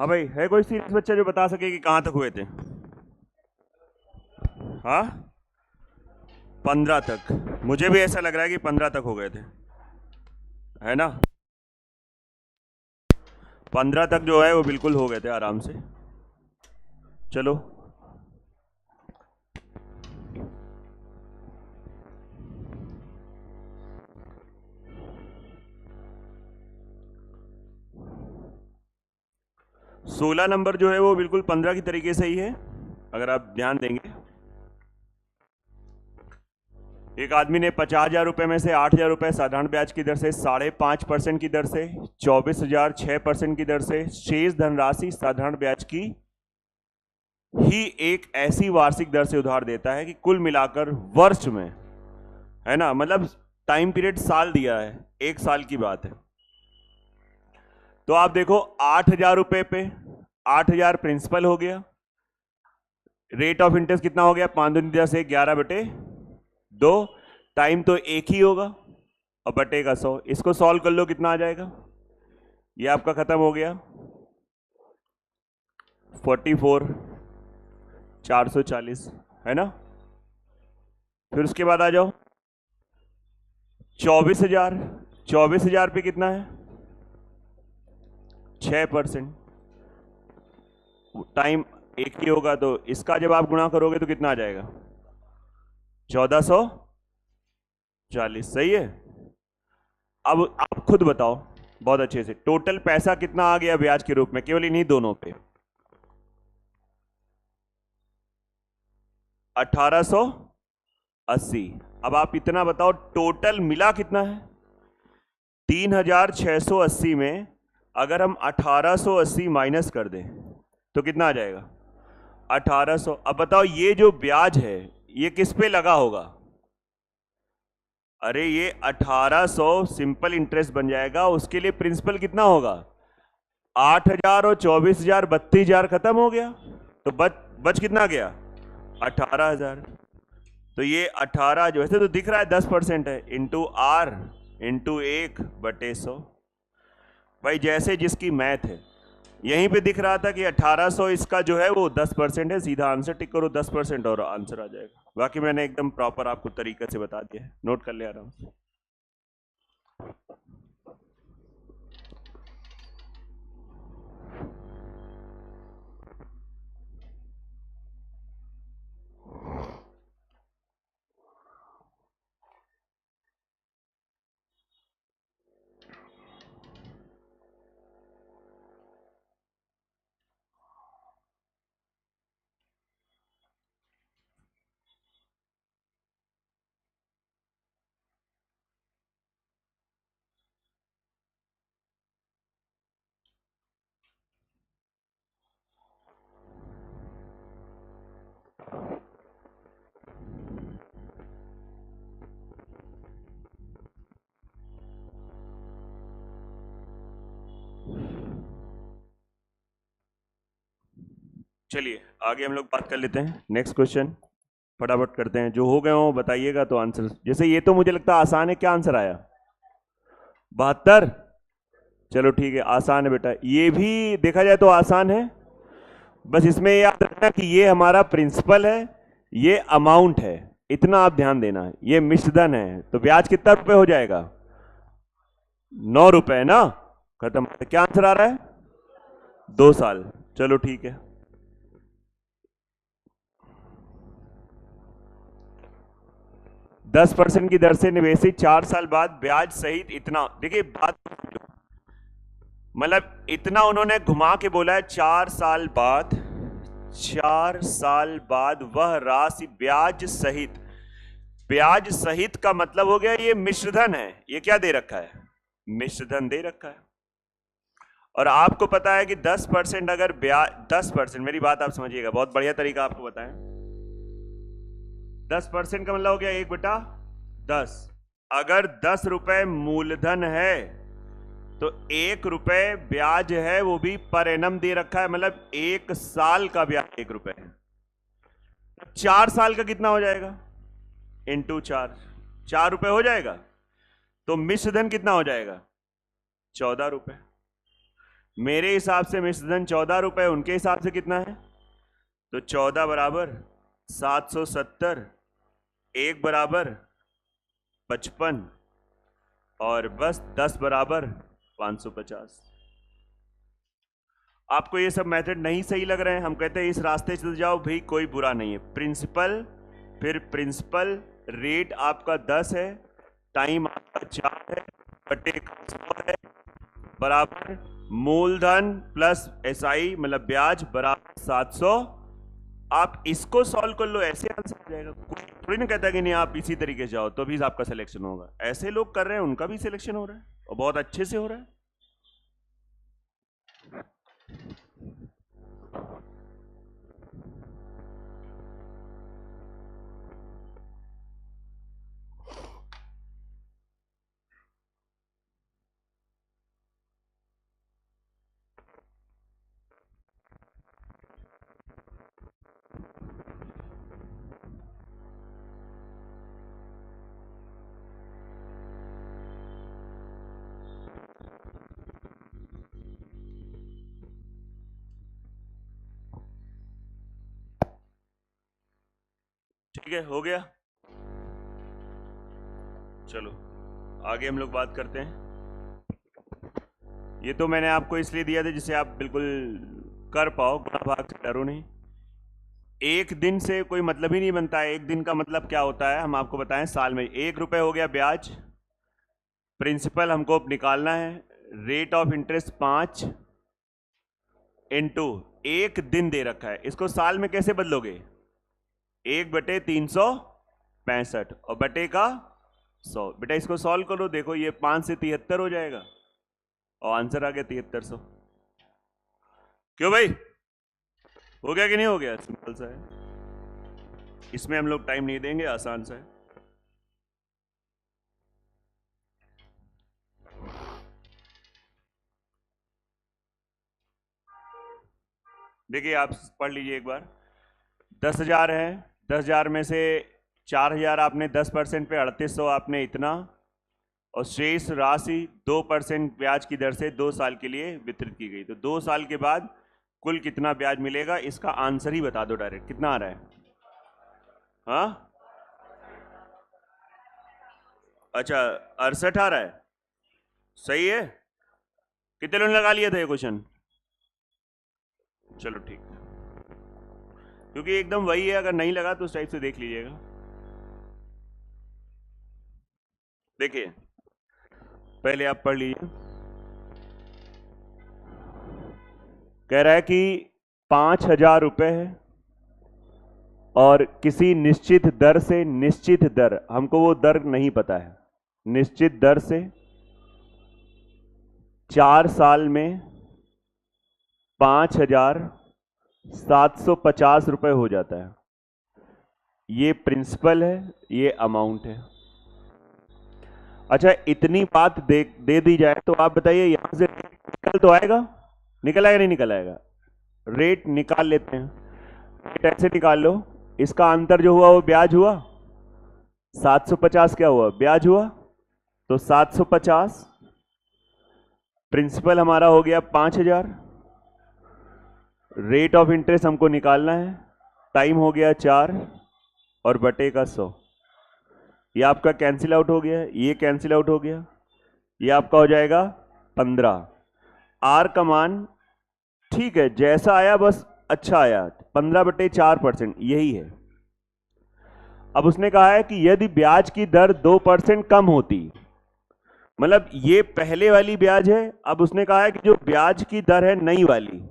हाँ भाई, है कोई सीरियस बच्चा जो बता सके कि कहाँ तक हुए थे? हाँ, 15 तक। मुझे भी ऐसा लग रहा है कि 15 तक हो गए थे, है ना? 15 तक जो है वो बिल्कुल हो गए थे आराम से। चलो, सोलह नंबर जो है वो बिल्कुल 15 की तरीके से ही है, अगर आप ध्यान देंगे। एक आदमी ने 50,000 रुपए में से 8,000 रुपए साधारण ब्याज की दर से 5.5% की दर से 24,000 6% की दर से शेष धनराशि साधारण ब्याज की ही एक ऐसी वार्षिक दर से उधार देता है कि कुल मिलाकर वर्ष में, है ना, मतलब टाइम पीरियड साल दिया है, एक साल की बात है। तो आप देखो 8,000 रुपए पे 8,000 प्रिंसिपल हो गया, रेट ऑफ इंटरेस्ट कितना हो गया? 5×10 11/2, टाइम तो एक ही होगा और बटे का 100। इसको सॉल्व कर लो, कितना आ जाएगा? ये आपका खत्म हो गया 44,440, है ना? फिर उसके बाद आ जाओ 24,000। 24,000 पे कितना है? 6%, टाइम एक ही होगा, तो इसका जब आप गुणा करोगे तो कितना आ जाएगा? 1440। सही है। अब आप खुद बताओ बहुत अच्छे से, टोटल पैसा कितना आ गया ब्याज के रूप में केवल इन्हीं दोनों पे? 1880। अब आप इतना बताओ टोटल मिला कितना है? 3,680 में अगर हम 1880 माइनस कर दें तो कितना आ जाएगा? 1800। अब बताओ ये जो ब्याज है ये किस पे लगा होगा? अरे ये 1800 सिंपल इंटरेस्ट बन जाएगा, उसके लिए प्रिंसिपल कितना होगा? 8,000 और 24,000 32,000 खत्म हो गया, तो बच कितना गया? 18,000। तो ये 18 जो ऐसे तो दिख रहा है 10% है, इंटू आर इंटू 1/100। भाई जैसे जिसकी मैथ है, यहीं पे दिख रहा था कि 1800 इसका जो है वो 10% है, सीधा आंसर टिक करो 10% और आंसर आ जाएगा। बाकी मैंने एकदम प्रॉपर आपको तरीके से बता दिया है, नोट कर ले आराम से। चलिए आगे हम लोग बात कर लेते हैं, नेक्स्ट क्वेश्चन फटाफट करते हैं। जो हो गए हो बताइएगा तो आंसर। जैसे ये तो मुझे लगता है आसान है, क्या आंसर आया? 72। चलो ठीक है, आसान है बेटा, ये भी देखा जाए तो आसान है। बस इसमें याद रखना कि ये हमारा प्रिंसिपल है, ये अमाउंट है, इतना आप ध्यान देना है। ये मिश्रधन है, तो ब्याज कितना रुपए हो जाएगा? 9 रुपए ना, खत्म। क्या आंसर आ रहा है? 2 साल। चलो ठीक है। 10% की दर से निवेशित 4 साल बाद ब्याज सहित इतना, देखिए बात मतलब इतना उन्होंने घुमा के बोला है, 4 साल बाद, 4 साल बाद वह राशि ब्याज सहित। ब्याज सहित का मतलब हो गया ये मिश्रधन है। ये क्या दे रखा है? मिश्रधन दे रखा है। और आपको पता है कि 10% अगर ब्याज 10%, मेरी बात आप समझिएगा, बहुत बढ़िया तरीका आपको बताएं। 10% का मतलब हो गया 1/10। अगर 10 रुपए मूलधन है तो 1 रुपए ब्याज है, वो भी पर एनम दे रखा है, मतलब 1 साल का ब्याज 1 रुपए है। 4 साल का कितना हो जाएगा? इंटू 4, 4 रुपए हो जाएगा। तो मिश्रधन कितना हो जाएगा? 14 रुपए। मेरे हिसाब से मिश्र धन 14 रुपए, उनके हिसाब से कितना है? तो 14 बराबर 770, 1 बराबर 55 और बस 10 बराबर 550। आपको ये सब मेथड नहीं सही लग रहे हैं, हम कहते हैं इस रास्ते से जाओ भाई, कोई बुरा नहीं है। प्रिंसिपल, फिर प्रिंसिपल रेट आपका 10 है, टाइम आपका 4 है, बटे 100 है, बराबर मूलधन प्लस एसआई मतलब ब्याज बराबर 700। आप इसको सॉल्व कर लो, ऐसे आंसर आ जाएगा। कोई थोड़ी ना कहता कि नहीं आप इसी तरीके से जाओ तो भी आपका सिलेक्शन होगा। ऐसे लोग कर रहे हैं, उनका भी सिलेक्शन हो रहा है और बहुत अच्छे से हो रहा है। ठीक है, हो गया। चलो आगे हम लोग बात करते हैं। ये तो मैंने आपको इसलिए दिया था जिससे आप बिल्कुल कर पाओ, गुणा भाग से डरो नहीं। एक दिन से कोई मतलब ही नहीं बनता है। एक दिन का मतलब क्या होता है हम आपको बताएं, साल में 1 रुपए हो गया ब्याज, प्रिंसिपल हमको निकालना है, रेट ऑफ इंटरेस्ट 5 इंटू 1 दिन दे रखा है, इसको साल में कैसे बदलोगे? 1/365 और बटे का 100। बेटा इसको सॉल्व करो, देखो ये 5 से 73 हो जाएगा और आंसर आ गया 7300। क्यों भाई, हो गया कि नहीं हो गया? सिंपल सा है, इसमें हम लोग टाइम नहीं देंगे, आसान सा है। देखिए आप पढ़ लीजिए एक बार। 10,000 है, 10,000 में से 4,000 आपने 10% पे 3800 आपने इतना, और शेष राशि 2% ब्याज की दर से 2 साल के लिए वितरित की गई। तो 2 साल के बाद कुल कितना ब्याज मिलेगा, इसका आंसर ही बता दो डायरेक्ट। कितना आ रहा है? हाँ अच्छा 68 आ रहा है, सही है। कितने लोगों ने लगा लिया था ये क्वेश्चन? चलो ठीक है, क्योंकि एकदम वही है, अगर नहीं लगा तो उस टाइप से देख लीजिएगा। देखिए पहले आप पढ़ लीजिए। कह रहा है कि 5,000 रुपए है और किसी निश्चित दर से, निश्चित दर, हमको वो दर नहीं पता है, निश्चित दर से 4 साल में 5,750 रुपए हो जाता है। ये प्रिंसिपल है, ये अमाउंट है। अच्छा इतनी बात दे दी जाए तो आप बताइए यहां से निकल तो आएगा? निकल आएगा नहीं निकल आएगा? रेट निकाल लेते हैं, रेट ऐसे निकाल लो, इसका अंतर जो हुआ वो ब्याज हुआ, 750 क्या हुआ? ब्याज हुआ। तो 750 प्रिंसिपल हमारा हो गया 5,000, रेट ऑफ इंटरेस्ट हमको निकालना है, टाइम हो गया 4 और बटे का 100। ये आपका कैंसिल आउट हो गया, ये कैंसिल आउट हो गया, ये आपका हो जाएगा 15। आर का मान ठीक है जैसा आया बस अच्छा आया, 15/4% यही है। अब उसने कहा है कि यदि ब्याज की दर 2% कम होती, मतलब ये पहले वाली ब्याज है, अब उसने कहा है कि जो ब्याज की दर है नई वाली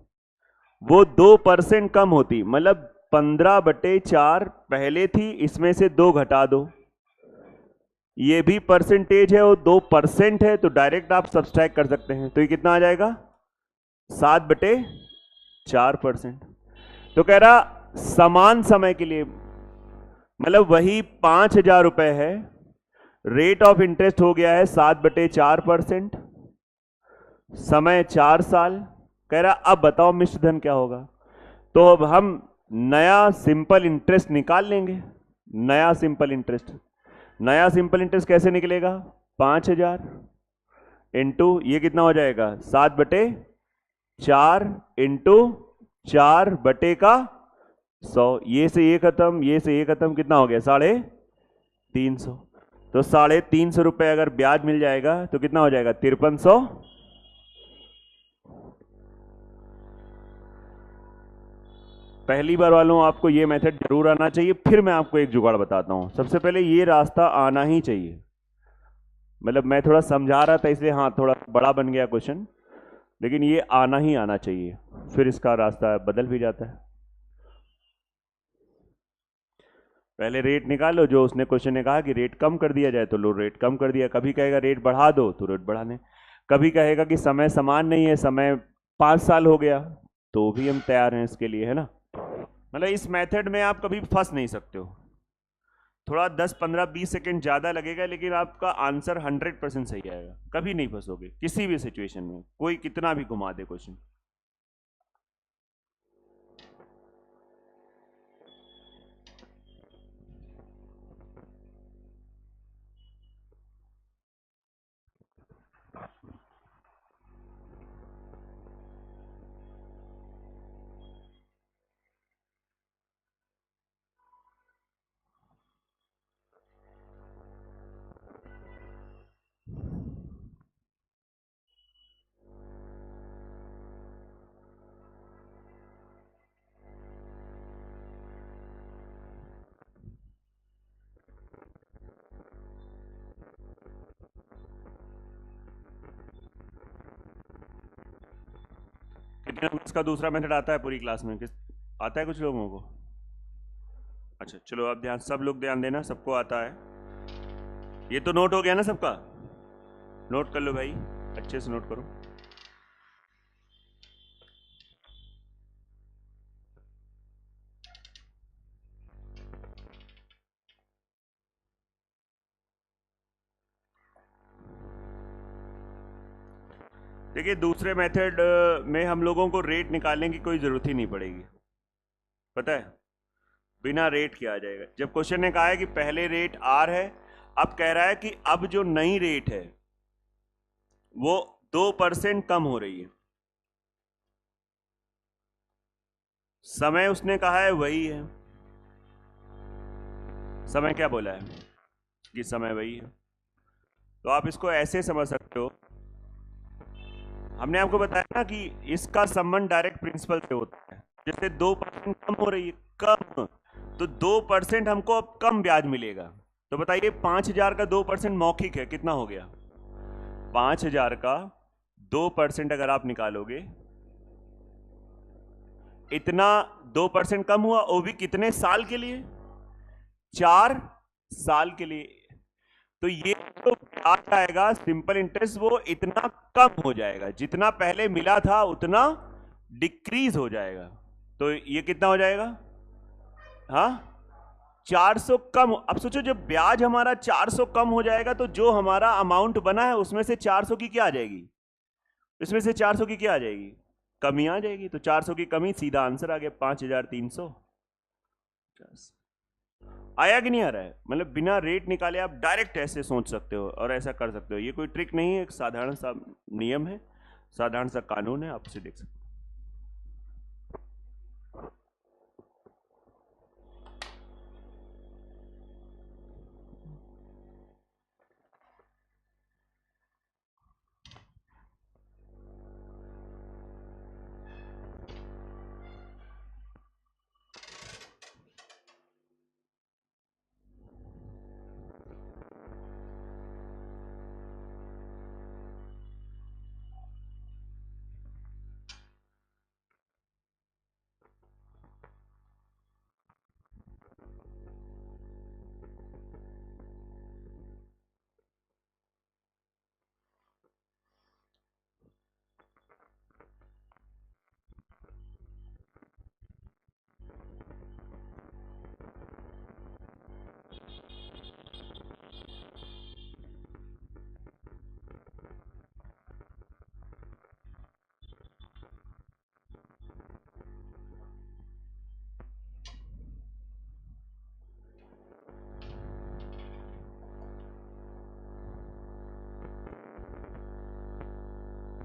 वो 2% कम होती, मतलब 15/4 पहले थी, इसमें से 2 घटा दो, ये भी परसेंटेज है और 2% है, तो डायरेक्ट आप सब्सट्रैक्ट कर सकते हैं। तो ये कितना आ जाएगा? 7/4%। तो कह रहा समान समय के लिए, मतलब वही 5,000 रुपए है, रेट ऑफ इंटरेस्ट हो गया है 7/4%, समय 4 साल। कह रहा अब बताओ मिश्र धन क्या होगा? तो अब हम नया सिंपल इंटरेस्ट निकाल लेंगे। नया सिंपल इंटरेस्ट, नया सिंपल इंटरेस्ट कैसे निकलेगा? 5,000 इंटू ये कितना हो जाएगा? 7/4, 4 × 4/100, ये से ये खत्म, ये से ये खत्म, कितना हो गया 350। तो 350 रुपए अगर ब्याज मिल जाएगा तो कितना हो जाएगा 5300। पहली बार वालों आपको ये मेथड जरूर आना चाहिए। फिर मैं आपको एक जुगाड़ बताता हूं। सबसे पहले ये रास्ता आना ही चाहिए, मतलब मैं थोड़ा समझा रहा था इसलिए हाँ थोड़ा बड़ा बन गया क्वेश्चन, लेकिन ये आना ही आना चाहिए, फिर इसका रास्ता बदल भी जाता है। पहले रेट निकालो, जो उसने क्वेश्चन ने कहा कि रेट कम कर दिया जाए तो लो रेट कम कर दिया, कभी कहेगा रेट बढ़ा दो तो रेट बढ़ाने, कभी कहेगा कि समय समान नहीं है, समय 5 साल हो गया, तो भी हम तैयार हैं इसके लिए, है ना। मतलब इस मेथड में आप कभी फंस नहीं सकते हो। थोड़ा 10 15 20 सेकंड ज़्यादा लगेगा, लेकिन आपका आंसर 100% सही आएगा, कभी नहीं फंसोगे किसी भी सिचुएशन में, कोई कितना भी घुमा दे क्वेश्चन। कितने लोगों को इसका दूसरा मेथड आता है पूरी क्लास में? किस आता है? कुछ लोगों को। अच्छा चलो, अब ध्यान, सब लोग ध्यान देना, सबको आता है। ये तो नोट हो गया ना सबका? नोट कर लो भाई, अच्छे से नोट करो। देखिए दूसरे मेथड में हम लोगों को रेट निकालने की कोई जरूरत ही नहीं पड़ेगी, पता है, बिना रेट के आ जाएगा। जब क्वेश्चन ने कहा है कि पहले रेट आर है, अब कह रहा है कि अब जो नई रेट है वो 2% कम हो रही है। समय उसने कहा है वही है, समय क्या बोला है कि समय वही है, तो आप इसको ऐसे समझ सकते हो। हमने आपको बताया ना कि इसका संबंध डायरेक्ट प्रिंसिपल से होता है। जैसे 2% कम हो रही है, कम, तो 2% हमको अब कम ब्याज मिलेगा। तो बताइए 5,000 का 2% मौखिक है, कितना हो गया? 5,000 का 2% अगर आप निकालोगे, इतना 2% कम हुआ, वो भी कितने साल के लिए? 4 साल के लिए। तो ये तो ब्याज आएगा सिंपल इंटरेस्ट, वो इतना कम हो जाएगा, जितना पहले मिला था उतना डिक्रीज हो जाएगा। तो ये कितना हो जाएगा? हाँ, 400 कम। अब सोचो जब ब्याज हमारा 400 कम हो जाएगा तो जो हमारा अमाउंट बना है उसमें से 400 की क्या आ जाएगी? इसमें से 400 की क्या आ जाएगी? कमी आ जाएगी। तो 400 की कमी, सीधा आंसर आ गया 5,300। आया कि नहीं आ रहा है? मतलब बिना रेट निकाले आप डायरेक्ट ऐसे सोच सकते हो और ऐसा कर सकते हो। ये कोई ट्रिक नहीं है, एक साधारण सा नियम है, साधारण सा कानून है, आप उसे देख सकते हो।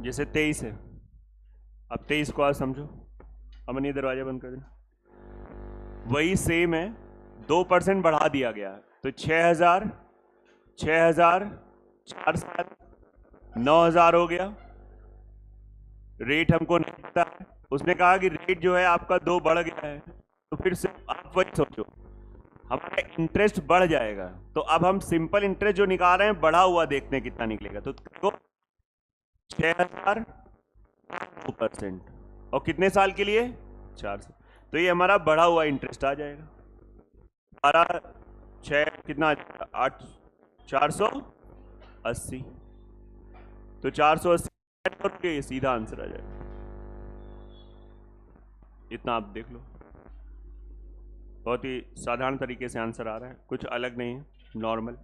जैसे 23 है, अब 23 को आज समझो। अमन ये दरवाजा बंद कर देना। वही सेम है, 2% बढ़ा दिया गया, तो 6,000, 6,000, 4,7, 9,000 हो गया। रेट हमको नहीं पता है, उसने कहा कि रेट जो है आपका 2 बढ़ गया है, तो फिर से आप वही सोचो हमारा इंटरेस्ट बढ़ जाएगा। तो अब हम सिंपल इंटरेस्ट जो निकाल रहे हैं बढ़ा हुआ देखते हैं कितना निकलेगा। तो 6,000, 2%, और कितने साल के लिए? 4 साल। तो ये हमारा बढ़ा हुआ इंटरेस्ट आ जाएगा। 12, 6 कितना, 8, 480। तो 480 ऐड करके सीधा आंसर आ जाएगा। इतना आप देख लो, बहुत ही साधारण तरीके से आंसर आ रहा है, कुछ अलग नहीं है, नॉर्मल।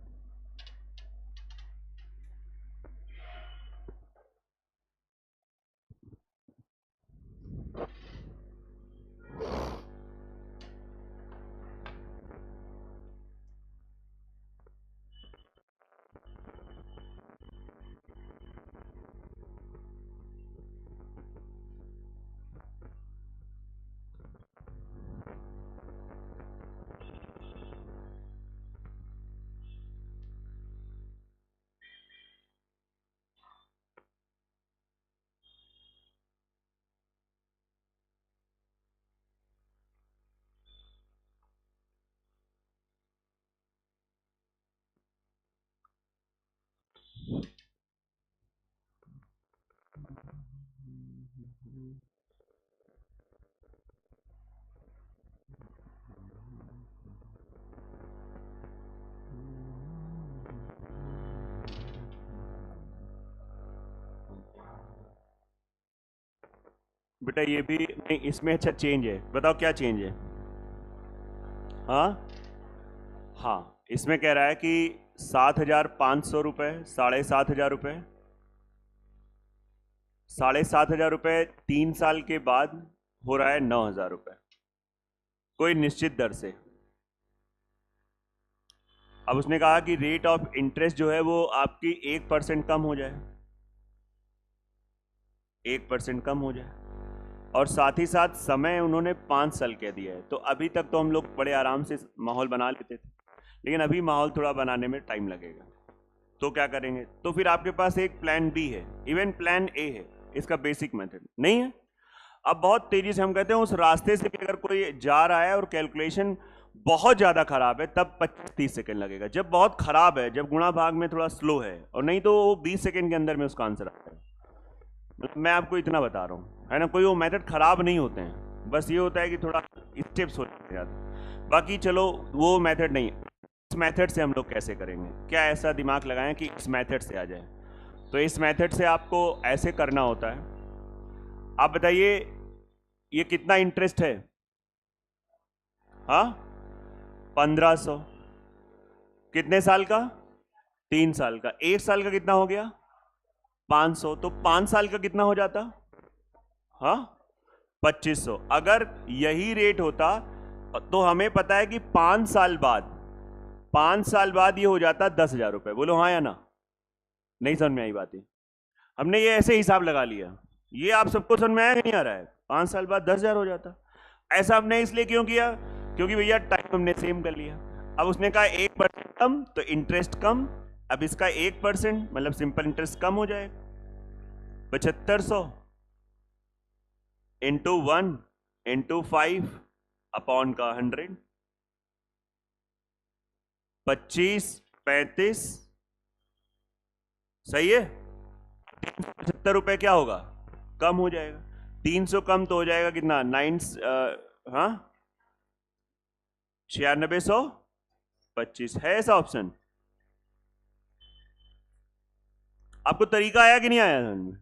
बेटा ये भी नहीं, इसमें अच्छा चेंज है, बताओ क्या चेंज है? हाँ हाँ, इसमें कह रहा है कि 7,500 रुपये, 7,500 रुपये, 7,500 रुपये 3 साल के बाद हो रहा है 9,000 रुपये, कोई निश्चित दर से। अब उसने कहा कि रेट ऑफ इंटरेस्ट जो है वो आपकी 1% कम हो जाए, 1% कम हो जाए, और साथ ही साथ समय उन्होंने 5 साल कह दिया है। तो अभी तक तो हम लोग बड़े आराम से माहौल बना लेते थे, लेकिन अभी माहौल थोड़ा बनाने में टाइम लगेगा। तो क्या करेंगे? तो फिर आपके पास एक प्लान बी है, इवन प्लान ए है, इसका बेसिक मेथड नहीं है। अब बहुत तेजी से हम कहते हैं उस रास्ते से भी अगर कोई जा रहा है और कैलकुलेशन बहुत ज्यादा खराब है, तब 25-30 सेकंड लगेगा। जब बहुत खराब है, जब गुणा भाग में थोड़ा स्लो है, और नहीं तो वो 20 सेकंड के अंदर में उसका आंसर आता है। मैं आपको इतना बता रहा हूँ, है ना, कोई वो मेथड खराब नहीं होते हैं, बस ये होता है कि थोड़ा स्टेप्स हो जाते हैं। बाकी चलो वो मेथड नहीं, इस मेथड से हम लोग कैसे करेंगे, क्या ऐसा दिमाग लगाएं कि इस मेथड से आ जाए? तो इस मेथड से आपको ऐसे करना होता है। आप बताइए ये कितना इंटरेस्ट है? हाँ, 1,500। कितने साल का? 3 साल का। 1 साल का कितना हो गया? 500। तो 5 साल का कितना हो जाता? हाँ, 2,500। अगर यही रेट होता तो हमें पता है कि 5 साल बाद, 5 साल बाद ये हो जाता 10,000 रुपये। बोलो हाँ या ना? नहीं समझ में आई बात है? हमने ये ऐसे हिसाब लगा लिया। ये आप सबको समझ में आया कि नहीं आ रहा है? 5 साल बाद 10,000 हो जाता। ऐसा हमने इसलिए क्यों किया? क्योंकि भैया टाइम हमने सेम कर लिया। अब उसने कहा 1% कम, तो इंटरेस्ट कम। अब इसका 1% मतलब सिंपल इंटरेस्ट कम हो जाएगा। 7,500 इंटू 1 इंटू 5 अपॉन का 100, 25, 35, सही है। 375 रुपये क्या होगा? कम हो जाएगा। 300 कम तो हो जाएगा कितना? 9, हाँ, 9625 है ऐसा ऑप्शन। आपको तरीका आया कि नहीं आया समझ में?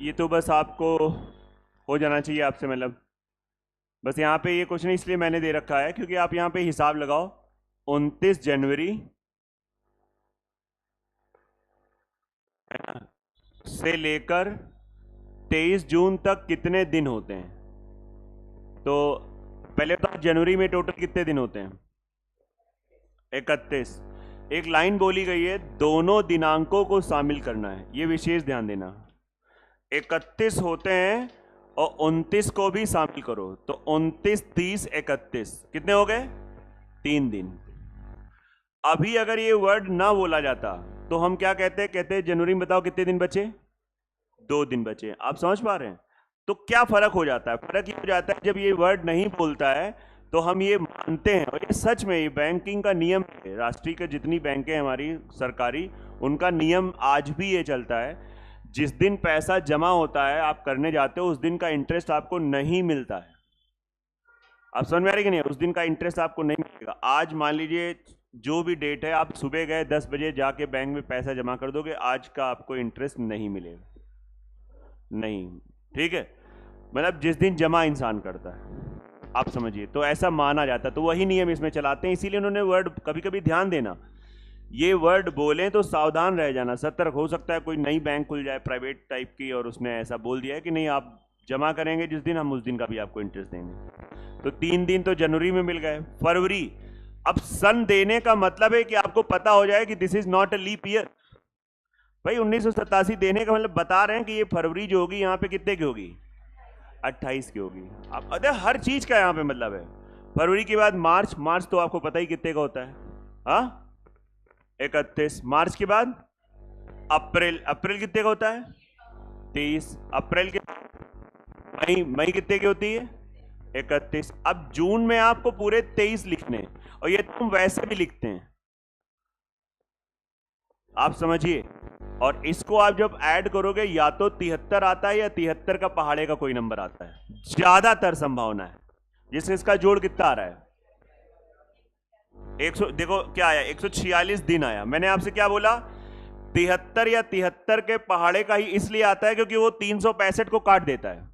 ये तो बस आपको हो जाना चाहिए आपसे, मतलब बस यहाँ पे ये क्वेश्चन इसलिए मैंने दे रखा है क्योंकि आप यहाँ पे हिसाब लगाओ 29 जनवरी से लेकर 23 जून तक कितने दिन होते हैं। तो पहले तो जनवरी में टोटल कितने दिन होते हैं, 31। एक लाइन बोली गई है दोनों दिनांकों को शामिल करना है, ये विशेष ध्यान देना। 31 होते हैं और 29 को भी शामिल करो, तो 29, 30, 31 कितने हो गए, 3 दिन। अभी अगर ये वर्ड ना बोला जाता तो हम क्या कहते हैं, कहते हैं जनवरी में बताओ कितने दिन बचे, 2 दिन बचे। आप समझ पा रहे हैं। तो क्या फर्क हो जाता है, फर्क ये हो जाता है जब ये वर्ड नहीं बोलता है तो हम ये मानते हैं, और ये सच में ये बैंकिंग का नियम है, राष्ट्रीय के जितनी बैंकें हमारी सरकारी, उनका नियम आज भी ये चलता है, जिस दिन पैसा जमा होता है आप करने जाते हो उस दिन का इंटरेस्ट आपको नहीं मिलता है। आप समझ में आ रही कि नहीं, उस दिन का इंटरेस्ट आपको नहीं मिलेगा। आज मान लीजिए जो भी डेट है, आप सुबह गए 10 बजे जाके बैंक में पैसा जमा कर दोगे, आज का आपको इंटरेस्ट नहीं मिलेगा, नहीं, ठीक है, मतलब जिस दिन जमा इंसान करता है, आप समझिए, तो ऐसा माना जाता है। तो वही नियम इसमें चलाते हैं, इसीलिए उन्होंने वर्ड कभी कभी ध्यान देना, ये वर्ड बोले तो सावधान रह जाना, सतर्क। हो सकता है कोई नई बैंक खुल जाए प्राइवेट टाइप की और उसने ऐसा बोल दिया है कि नहीं आप जमा करेंगे जिस दिन, हम उस दिन का भी आपको इंटरेस्ट देंगे। तो 3 दिन तो जनवरी में मिल गए। फरवरी, अब सन देने का मतलब है कि आपको पता हो जाए कि this is not a leap year. भाई 1987 देने का मतलब बता रहे हैं कि ये फरवरी जो होगी यहाँ पे कितने की होगी, 28 की होगी। आप अरे हर चीज का यहाँ पे मतलब है। फरवरी के बाद मार्च, मार्च तो आपको पता ही कितने का होता है, हाँ 31। मार्च के बाद अप्रैल, अप्रैल कितने का होता है 23। अप्रैल के मई, मई कितने की होती है 31। अब जून में आपको पूरे 23 लिखने हैं, और ये तुम वैसे भी लिखते हैं, आप समझिए। और इसको आप जब ऐड करोगे या तो 73 आता है या 73 का पहाड़े का कोई नंबर आता है, ज्यादातर संभावना है। जिससे इसका जोड़ कितना आ रहा है 100, देखो क्या आया 146 दिन आया। मैंने आपसे क्या बोला, 73 या 73 के पहाड़े का ही इसलिए आता है क्योंकि वो 365 को काट देता है,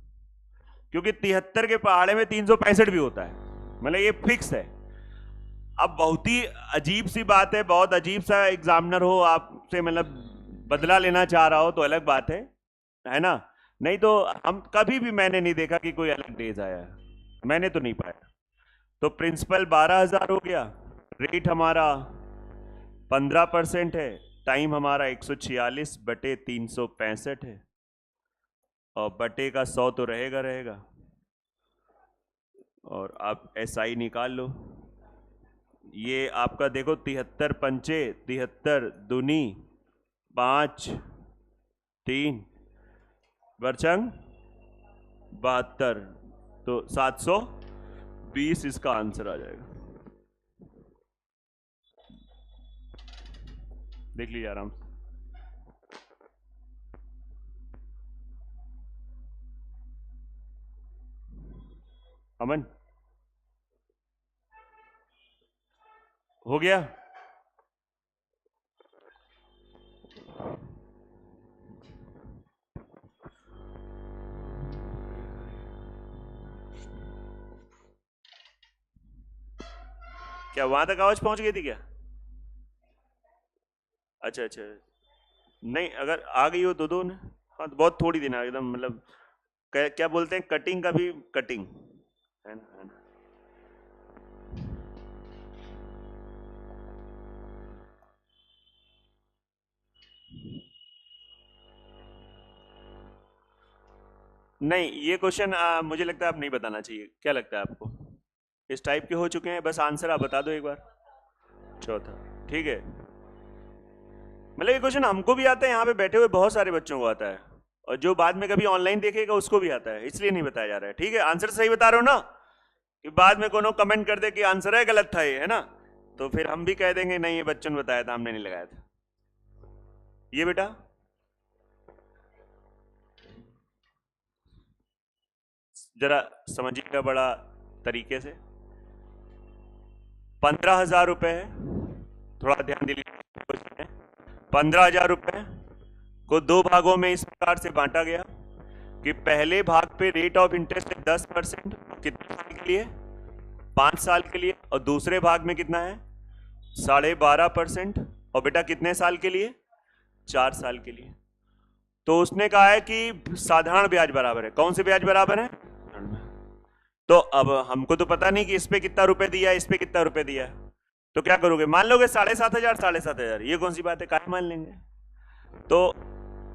क्योंकि 73 के पहाड़े में 365 भी होता है, मतलब ये फिक्स है। अब बहुत ही अजीब सी बात है, बहुत अजीब सा एग्जामिनर हो आपसे, मतलब बदला लेना चाह रहा हो तो अलग बात है ना, नहीं तो हम कभी भी मैंने नहीं देखा कि कोई अलग डेज आया है, मैंने तो नहीं पाया। तो प्रिंसिपल 12,000 हो गया, रेट हमारा 15% है, टाइम हमारा 146/365 है, और बटे का 100 तो रहेगा रहेगा, और आप SI निकाल लो। ये आपका देखो 73 पंचे 73 दूनी 5 3 बरचंग 72, तो 720 इसका आंसर आ जाएगा। देख लीजिए आराम से। अमन हो गया, क्या वहां तक आवाज पहुंच गई थी क्या? अच्छा अच्छा, नहीं अगर आ गई हो तो दो ना, हाँ तो बहुत थोड़ी दिन एकदम, मतलब क्या बोलते हैं कटिंग का भी कटिंग है ना। नहीं ये क्वेश्चन मुझे लगता है आप नहीं बताना चाहिए, क्या लगता है आपको? इस टाइप के हो चुके हैं, बस आंसर आप बता दो एक बार। चौथा, ठीक है, मतलब ये क्वेश्चन हमको भी आता है, यहाँ पे बैठे हुए बहुत सारे बच्चों को आता है, और जो बाद में कभी ऑनलाइन देखेगा उसको भी आता है, इसलिए नहीं बताया जा रहा है, ठीक है। आंसर सही बता रहे हो ना, कि बाद में कोनो कमेंट कर दे कि आंसर है गलत था ये, है ना, तो फिर हम भी कह देंगे नहीं ये बच्चों ने बताया था, हमने नहीं लगाया था। ये बेटा जरा समझिएगा बड़ा तरीके से, 15,000 रुपए है, थोड़ा ध्यान दीजिए। 15,000 रुपए को 2 भागों में इस प्रकार से बांटा गया, कि पहले भाग पे रेट ऑफ इंटरेस्ट है 10%, कितने साल के लिए? 5 साल के लिए। और दूसरे भाग में कितना है? 12.5%। और बेटा कितने साल के लिए? 4 साल के लिए। तो उसने कहा है कि साधारण ब्याज बराबर है। कौन से ब्याज बराबर है? तो अब हमको तो पता नहीं कि इस पे कितना रुपए दिया है, इस पे कितना रुपए दिया है, तो क्या करोगे? मान लोगे 7,500, 7,500। ये कौन सी बात है, काहे मान लेंगे? तो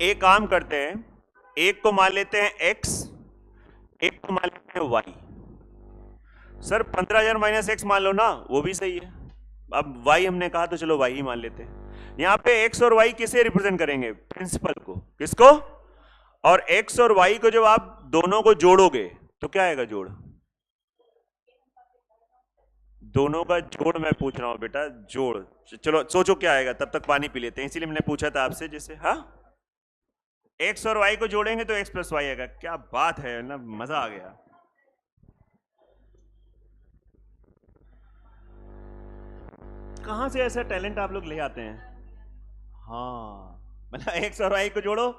एक काम करते हैं, एक को मान लेते हैं x, एक को मान लेते हैं y। सर 15,000 माइनस एक्स मान लो ना, वो भी सही है। अब y हमने कहा तो चलो y ही मान लेते हैं। यहां पे x और y किसे रिप्रेजेंट करेंगे? प्रिंसिपल को। किसको? और x और y को जब आप दोनों को जोड़ोगे तो क्या आएगा? जोड़। दोनों का जोड़ मैं पूछ रहा हूं बेटा, जोड़। चलो सोचो क्या आएगा, तब तक पानी पी लेते हैं, इसीलिए मैंने पूछा था आपसे। जैसे हाँ, x और y को जोड़ेंगे तो x प्लस वाई आएगा। क्या बात है ना, मजा आ गया। कहां से ऐसा टैलेंट आप लोग ले आते हैं? हाँ, मतलब x और y को जोड़ो,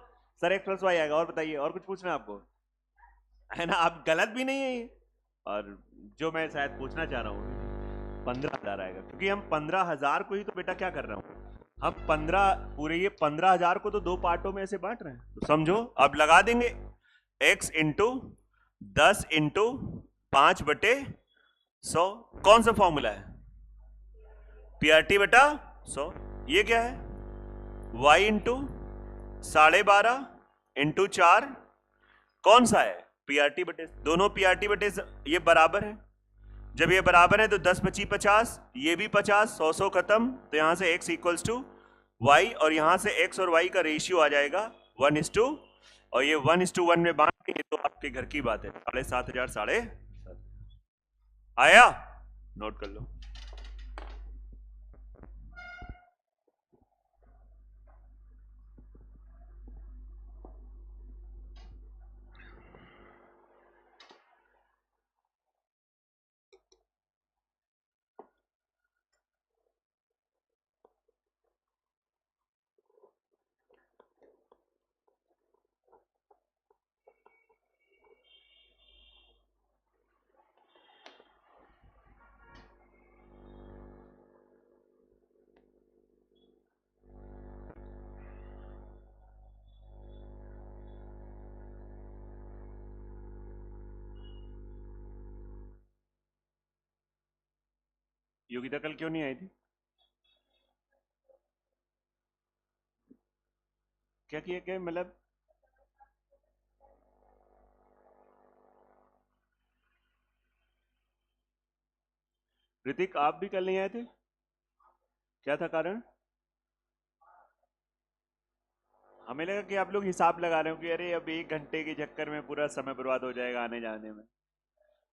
सर x प्लस वाई आएगा। और बताइए, और कुछ पूछना है आपको? है ना, आप गलत भी नहीं है ये। और जो मैं शायद पूछना चाह रहा हूँ, 15,000 आएगा, क्योंकि हम 15,000 को ही तो बेटा क्या कर रहा हूँ, हम 15 पूरे ये 15,000 को तो 2 पार्टों में ऐसे बांट रहे हैं। तो समझो, अब लगा देंगे x इंटू 10 इंटू 5/100। कौन सा फॉर्मूला है? PRT बटा 100। ये क्या है? y into 12.5 into 4। कौन सा है? PRT बटे, दोनों PRT बटे ये बराबर है। जब ये बराबर है तो 10 25 50, ये भी 50, 100 खत्म। तो यहां से x इक्वल्स टू y, और यहां से x और y का रेशियो आ जाएगा 1:, और ये 1:1 में बांट के, तो आपके घर की बात है। 7,500 7,500 आया, नोट कर लो। योगिता कल क्यों नहीं आई थी? क्या किया? क्या मतलब? ऋतिक, आप भी कल नहीं आए थे? क्या था कारण? हमें लगा कि आप लोग हिसाब लगा रहे हो कि अरे अब 1 घंटे के चक्कर में पूरा समय बर्बाद हो जाएगा आने जाने में।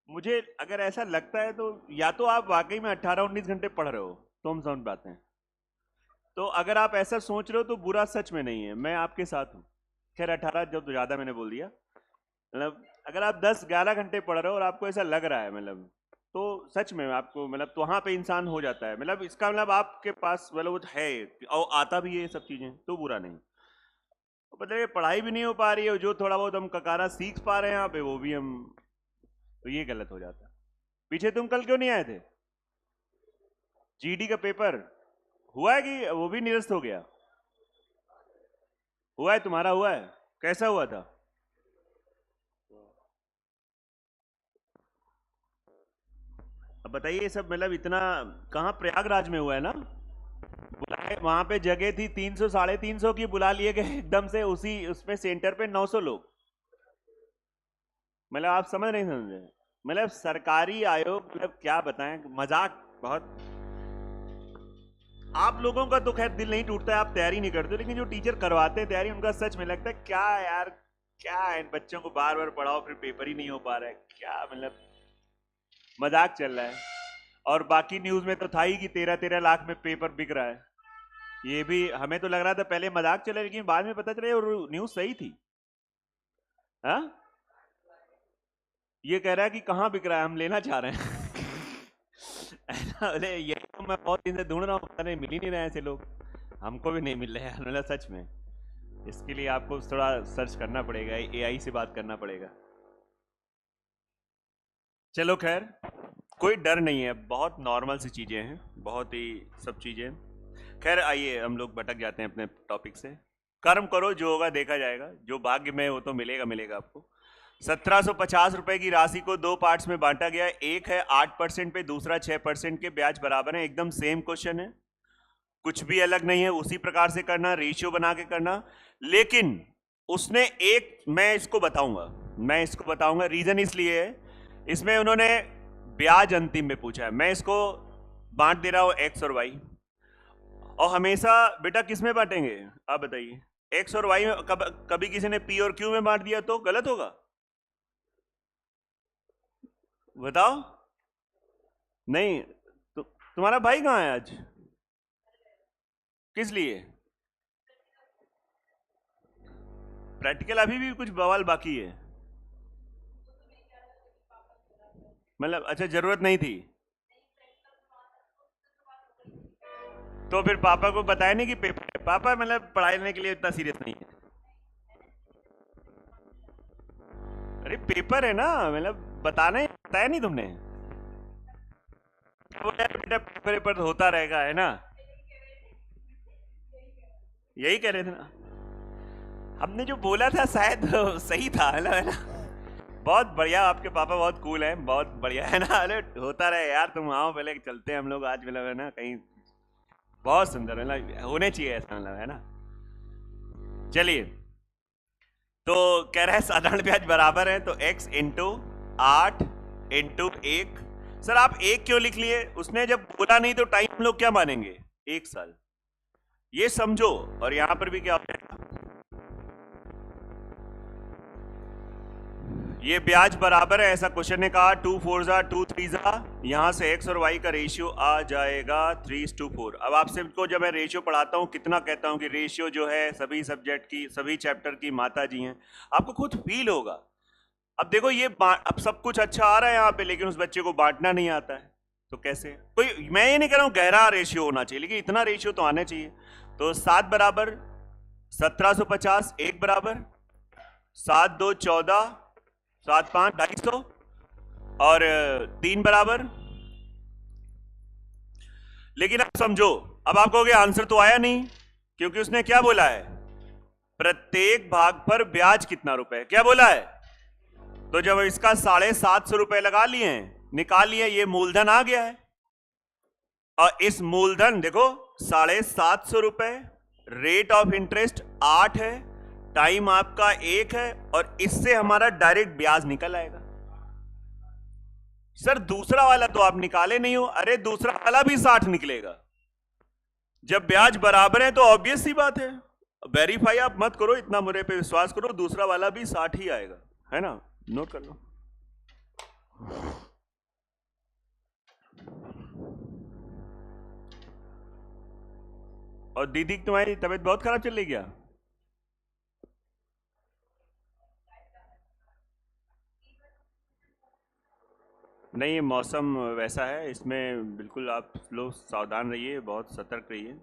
मुझे अगर ऐसा लगता है तो या तो आप वाकई में 18-19 घंटे पढ़ रहे हो, तो हम समझ पाते हैं। तो अगर आप ऐसा सोच रहे हो तो बुरा सच में नहीं है, मैं आपके साथ हूँ। खैर 18 जब तो ज्यादा मैंने बोल दिया। मतलब अगर आप 10-11 घंटे पढ़ रहे हो और आपको ऐसा लग रहा है, मतलब तो सच में आपको, मतलब तो वहां पे इंसान हो जाता है। मतलब इसका मतलब आपके पास मतलब वो है और आता भी है ये सब चीजें, तो बुरा नहीं। मतलब ये पढ़ाई भी नहीं हो पा रही है, जो थोड़ा बहुत हम ककारा सीख पा रहे हैं यहाँ पे वो भी हम, तो ये गलत हो जाता है। पीछे तुम कल क्यों नहीं आए थे? GD का पेपर हुआ है कि वो भी निरस्त हो गया? हुआ है, तुम्हारा हुआ है? कैसा हुआ था? अब बताइए, ये सब मतलब इतना कहाँ, प्रयागराज में हुआ है ना? बुलाए वहां पे जगह थी 300 350 की, बुला लिए गए एकदम से, उसी उसमें सेंटर पे 900 लोग। मतलब आप समझ नहीं समझे, मतलब सरकारी आयोग, मतलब क्या बताएं, मजाक बहुत। आप लोगों का तो खैर दिल नहीं टूटता है, आप तैयारी नहीं करते, लेकिन जो टीचर करवाते हैं तैयारी, उनका सच में लगता है क्या यार, क्या इन बच्चों को बार बार पढ़ाओ फिर पेपर ही नहीं हो पा रहा है, क्या मतलब मजाक चल रहा है। और बाकी न्यूज में तो था ही कि 13-13 लाख में पेपर बिक रहा है। ये भी हमें तो लग रहा था पहले मजाक चले, लेकिन बाद में पता चला और न्यूज सही थी। हाँ, ये कह रहा है कि कहाँ बिक रहा है, हम लेना चाह रहे हैं। अरे ये तो मैं बहुत दिन से ढूंढ रहा हूँ, पता नहीं मिल ही नहीं रहे ऐसे लोग, हमको भी नहीं मिल रहे हैं, मतलब सच में। इसके लिए आपको थोड़ा सर्च करना पड़ेगा, एआई से बात करना पड़ेगा। चलो खैर, कोई डर नहीं है, बहुत नॉर्मल सी चीज़ें हैं, बहुत ही सब चीज़ें। खैर आइए हम लोग भटक जाते हैं अपने टॉपिक से। कर्म करो, जो होगा देखा जाएगा, जो भाग्य में वो तो मिलेगा मिलेगा आपको। 1750 रुपए की राशि को दो पार्ट्स में बांटा गया है। एक है 8% पे, दूसरा 6% के, ब्याज बराबर है। एकदम सेम क्वेश्चन है, कुछ भी अलग नहीं है, उसी प्रकार से करना, रेशियो बना के करना। लेकिन उसने एक, मैं इसको बताऊंगा, रीजन इसलिए है, इसमें उन्होंने ब्याज अंतिम में पूछा है। मैं इसको बांट दे रहा हूं एक्स और वाई, और हमेशा बेटा किस में बांटेंगे आप बताइए? एक्स और वाई में। कभी किसी ने पी और क्यू में बांट दिया तो गलत होगा? बताओ। नहीं तो तुम्हारा भाई कहाँ है आज? किस लिए? प्रैक्टिकल अभी भी कुछ बवाल बाकी है? मतलब अच्छा, जरूरत नहीं थी तो फिर पापा को बताया नहीं कि पेपर है? पापा मतलब पढ़ाने के लिए इतना सीरियस नहीं है। अरे पेपर है ना, मतलब बताया नहीं तुमने? वो यार बेटा पेपर पेपर तो होता रहेगा, है ना? यही कह रहे थे ना, हमने जो बोला था शायद सही था, है ना? बहुत बढ़िया, आपके पापा बहुत कूल हैं, बहुत बढ़िया, है ना? अरे होता रहे यार, तुम आओ पहले, चलते हैं हम लोग आज, मतलब है ना कहीं। बहुत सुंदर, मतलब होने चाहिए ऐसा, मतलब है ना। चलिए, तो कह रहा है साधारण ब्याज बराबर है, तो x इंटू 8 इंटू 1। सर आप एक क्यों लिख लिए? उसने जब बोला नहीं तो टाइम हम लोग क्या मानेंगे? 1 साल। ये समझो। और यहां पर भी क्या हो जाएगा? ये ब्याज बराबर है, ऐसा क्वेश्चन ने कहा। 2 4 जा 2 3 जा, यहां से x और y का रेशियो आ जाएगा 3:4। अब आपसे को जब मैं रेशियो पढ़ाता हूं, कितना कहता हूं कि रेशियो जो है सभी सब्जेक्ट की, सभी चैप्टर की माता जी हैं, आपको खुद फील होगा। अब देखो ये अब सब कुछ अच्छा आ रहा है यहाँ पे, लेकिन उस बच्चे को बांटना नहीं आता है, तो कैसे? कोई, मैं ये नहीं कह रहा हूं गहरा रेशियो होना चाहिए, लेकिन इतना रेशियो तो आना चाहिए। तो 7 बराबर 1750, 1 बराबर 7 2 14, 7 5 250, और 3 बराबर। लेकिन अब समझो, अब आप कहोगे आंसर तो आया नहीं, क्योंकि उसने क्या बोला है? प्रत्येक भाग पर ब्याज कितना रुपए, क्या बोला है? तो जब इसका 750 रुपए लगा लिए, निकाल लिए, ये मूलधन आ गया है। और इस मूलधन देखो 750 रुपए, रेट ऑफ इंटरेस्ट 8 है, टाइम आपका 1 है, और इससे हमारा डायरेक्ट ब्याज निकल आएगा। सर दूसरा वाला तो आप निकाले नहीं हो। अरे दूसरा वाला भी 60 निकलेगा। जब ब्याज बराबर है तो ऑब्वियस सी बात है, वेरीफाई आप मत करो, इतना मेरे पे विश्वास करो, दूसरा वाला भी 60 ही आएगा, है ना? नोट कर लो। और दीदी तुम्हारी तबीयत बहुत खराब चल रही क्या? नहीं, ये मौसम वैसा है, इसमें बिल्कुल आप लोग सावधान रहिए, बहुत सतर्क रहिए।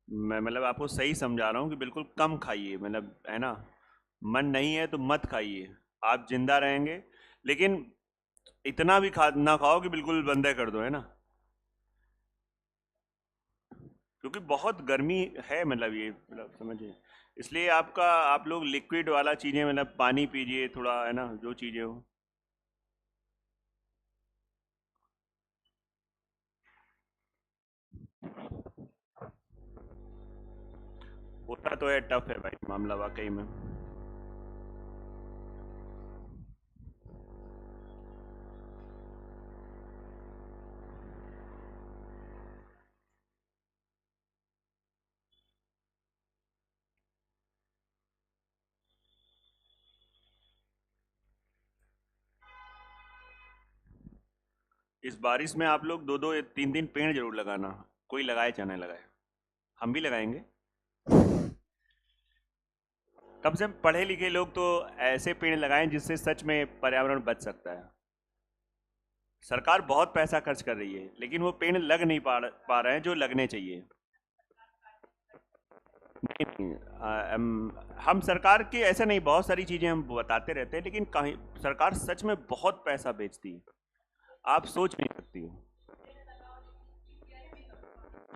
मैं मतलब आपको सही समझा रहा हूँ कि बिल्कुल कम खाइए, मतलब है ना, मन नहीं है तो मत खाइए, आप जिंदा रहेंगे। लेकिन इतना भी खा ना खाओ कि बिल्कुल बंद कर दो, है ना? क्योंकि बहुत गर्मी है, मतलब ये, मतलब समझिए, इसलिए आप लोग लिक्विड वाला चीज़ें, मतलब पानी पीजिए थोड़ा, है ना, जो चीज़ें हो। होता तो है, टफ है भाई मामला वाकई में। इस बारिश में आप लोग दो दो तीन तीन पेड़ जरूर लगाना, कोई लगाए चाहे नहीं लगाए, हम भी लगाएंगे। कम से कम पढ़े लिखे लोग तो ऐसे पेड़ लगाएं जिससे सच में पर्यावरण बच सकता है। सरकार बहुत पैसा खर्च कर रही है, लेकिन वो पेड़ लग नहीं पा रहे हैं जो लगने चाहिए। नहीं, हम सरकार की ऐसा नहीं, बहुत सारी चीजें हम बताते रहते हैं, लेकिन कहीं सरकार सच में बहुत पैसा बेचती है, आप सोच नहीं सकती हो।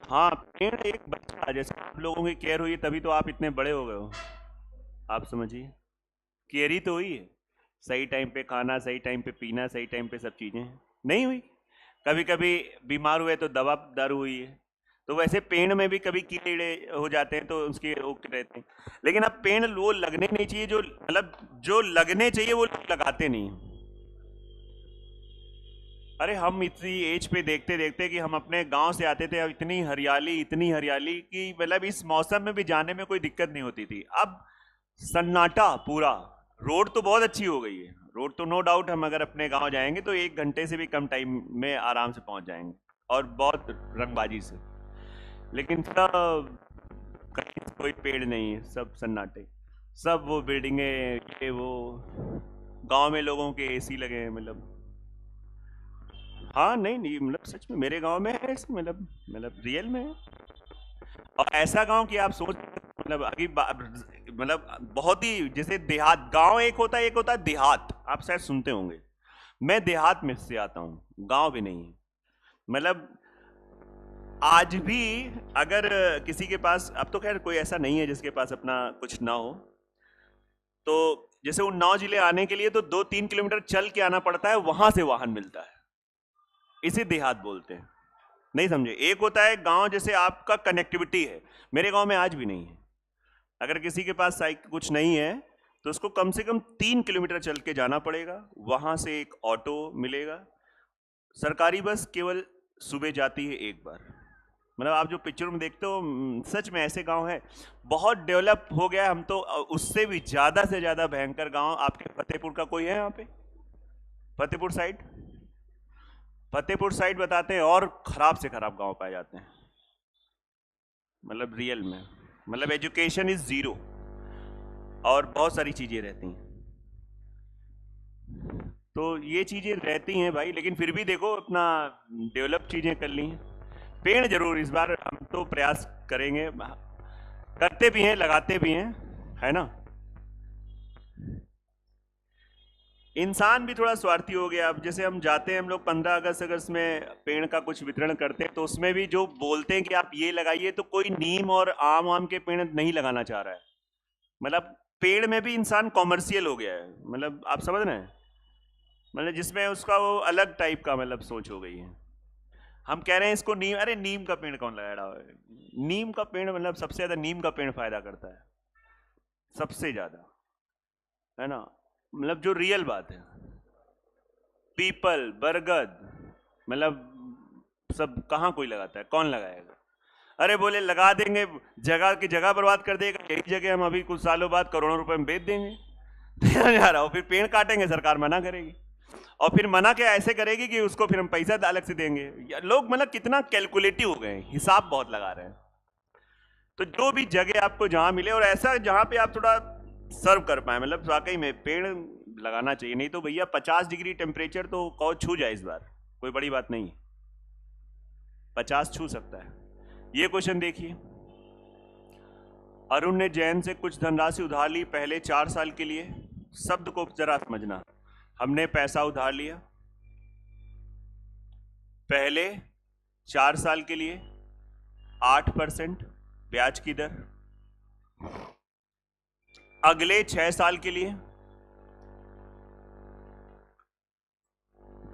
हाँ, पेड़ एक बच्चा, जैसे आप लोगों की केयर हुई है तभी तो आप इतने बड़े हो गए हो, आप समझिए, केयर ही तो हुई है। सही टाइम पे खाना, सही टाइम पे पीना, सही टाइम पे सब चीजें नहीं हुई। कभी कभी बीमार हुए तो दवा दारू हुई है। तो वैसे पेड़ में भी कभी कीड़े हो जाते हैं तो उसके वो रहते हैं, लेकिन अब पेड़ वो लगने नहीं चाहिए जो, मतलब जो लगने चाहिए वो लगाते नहीं हैं। अरे हम इतनी एज पे देखते देखते कि हम अपने गांव से आते थे, अब इतनी हरियाली कि मतलब इस मौसम में भी जाने में कोई दिक्कत नहीं होती थी। अब सन्नाटा पूरा। रोड तो बहुत अच्छी हो गई है, रोड तो नो डाउट, हम अगर अपने गांव जाएंगे तो 1 घंटे से भी कम टाइम में आराम से पहुंच जाएंगे, और बहुत रंगबाजी से। लेकिन सब, कहीं कोई पेड़ नहीं है, सब सन्नाटे, सब वो बिल्डिंगे, ये वो, गांव में लोगों के एसी लगे हैं, मतलब हाँ, नहीं नहीं, मतलब सच में मेरे गांव में है ऐसे, मतलब रियल में है। और ऐसा गांव कि आप सोच, मतलब मतलब बहुत ही, जैसे देहात गांव एक होता है, एक होता है देहात, आप शायद सुनते होंगे। मैं देहात में से आता हूँ, गांव भी नहीं है। मतलब आज भी अगर किसी के पास, अब तो खैर कोई ऐसा नहीं है जिसके पास अपना कुछ ना हो, तो जैसे उन्नाव जिले आने के लिए तो 2-3 किलोमीटर चल के आना पड़ता है, वहां से वाहन मिलता है, इसे देहात बोलते हैं। नहीं समझे? एक होता है गांव, जैसे आपका कनेक्टिविटी है, मेरे गांव में आज भी नहीं है। अगर किसी के पास साइकिल कुछ नहीं है तो उसको कम से कम 3 किलोमीटर चल के जाना पड़ेगा, वहां से एक ऑटो मिलेगा। सरकारी बस केवल सुबह जाती है एक बार। मतलब आप जो पिक्चर में देखते हो, सच में ऐसे गांव है, बहुत डेवलप हो गया है। हम तो उससे भी ज्यादा से ज्यादा भयंकर गांव आपके फतेहपुर का कोई है यहाँ पे? फतेहपुर साइड, फतेहपुर साइड बताते हैं, और खराब से खराब गांव पाए जाते हैं, मतलब रियल में, मतलब एजुकेशन इज जीरो, और बहुत सारी चीजें रहती हैं। तो ये चीजें रहती हैं भाई, लेकिन फिर भी देखो अपना डेवलप चीजें कर ली हैं। पेड़ जरूर इस बार हम तो प्रयास करेंगे, करते भी हैं, लगाते भी हैं, है ना। इंसान भी थोड़ा स्वार्थी हो गया। अब जैसे हम जाते हैं, हम लोग 15 अगस्त में पेड़ का कुछ वितरण करते हैं, तो उसमें भी जो बोलते हैं कि आप ये लगाइए, तो कोई नीम और आम के पेड़ नहीं लगाना चाह रहा है। मतलब पेड़ में भी इंसान कॉमर्शियल हो गया है, मतलब आप समझ रहे हैं, मतलब जिसमें उसका वो अलग टाइप का मतलब सोच हो गई है। हम कह रहे हैं इसको नीम, अरे नीम का पेड़ कौन लगा रहा है? नीम का पेड़, मतलब सबसे ज्यादा नीम का पेड़ फायदा करता है, सबसे ज्यादा, है ना। मतलब जो रियल बात है, पीपल, बरगद, मतलब सब कहाँ कोई लगाता है? कौन लगाएगा? अरे बोले लगा देंगे, जगह की जगह बर्बाद कर देगा, यही जगह हम अभी कुछ सालों बाद करोड़ों रुपए में बेच देंगे। जा रहा हो, फिर पेड़ काटेंगे, सरकार मना करेगी, और फिर मना क्या ऐसे करेगी कि उसको फिर हम पैसा अलग से देंगे। लोग मतलब कितना कैलकुलेटिव हो गए, हिसाब बहुत लगा रहे हैं। तो जो भी जगह आपको जहां मिले, और ऐसा जहां पे आप थोड़ा सर्व कर पाए, मतलब वाकई में पेड़ लगाना चाहिए। नहीं तो भैया 50 डिग्री टेम्परेचर तो कौ छू जाए इस बार, कोई बड़ी बात नहीं, 50 छू सकता है। ये क्वेश्चन देखिए, अरुण ने जैन से कुछ धनराशि उधार ली पहले 4 साल के लिए। शब्द को जरा समझना, हमने पैसा उधार लिया पहले 4 साल के लिए, 8% ब्याज की दर, अगले 6 साल के लिए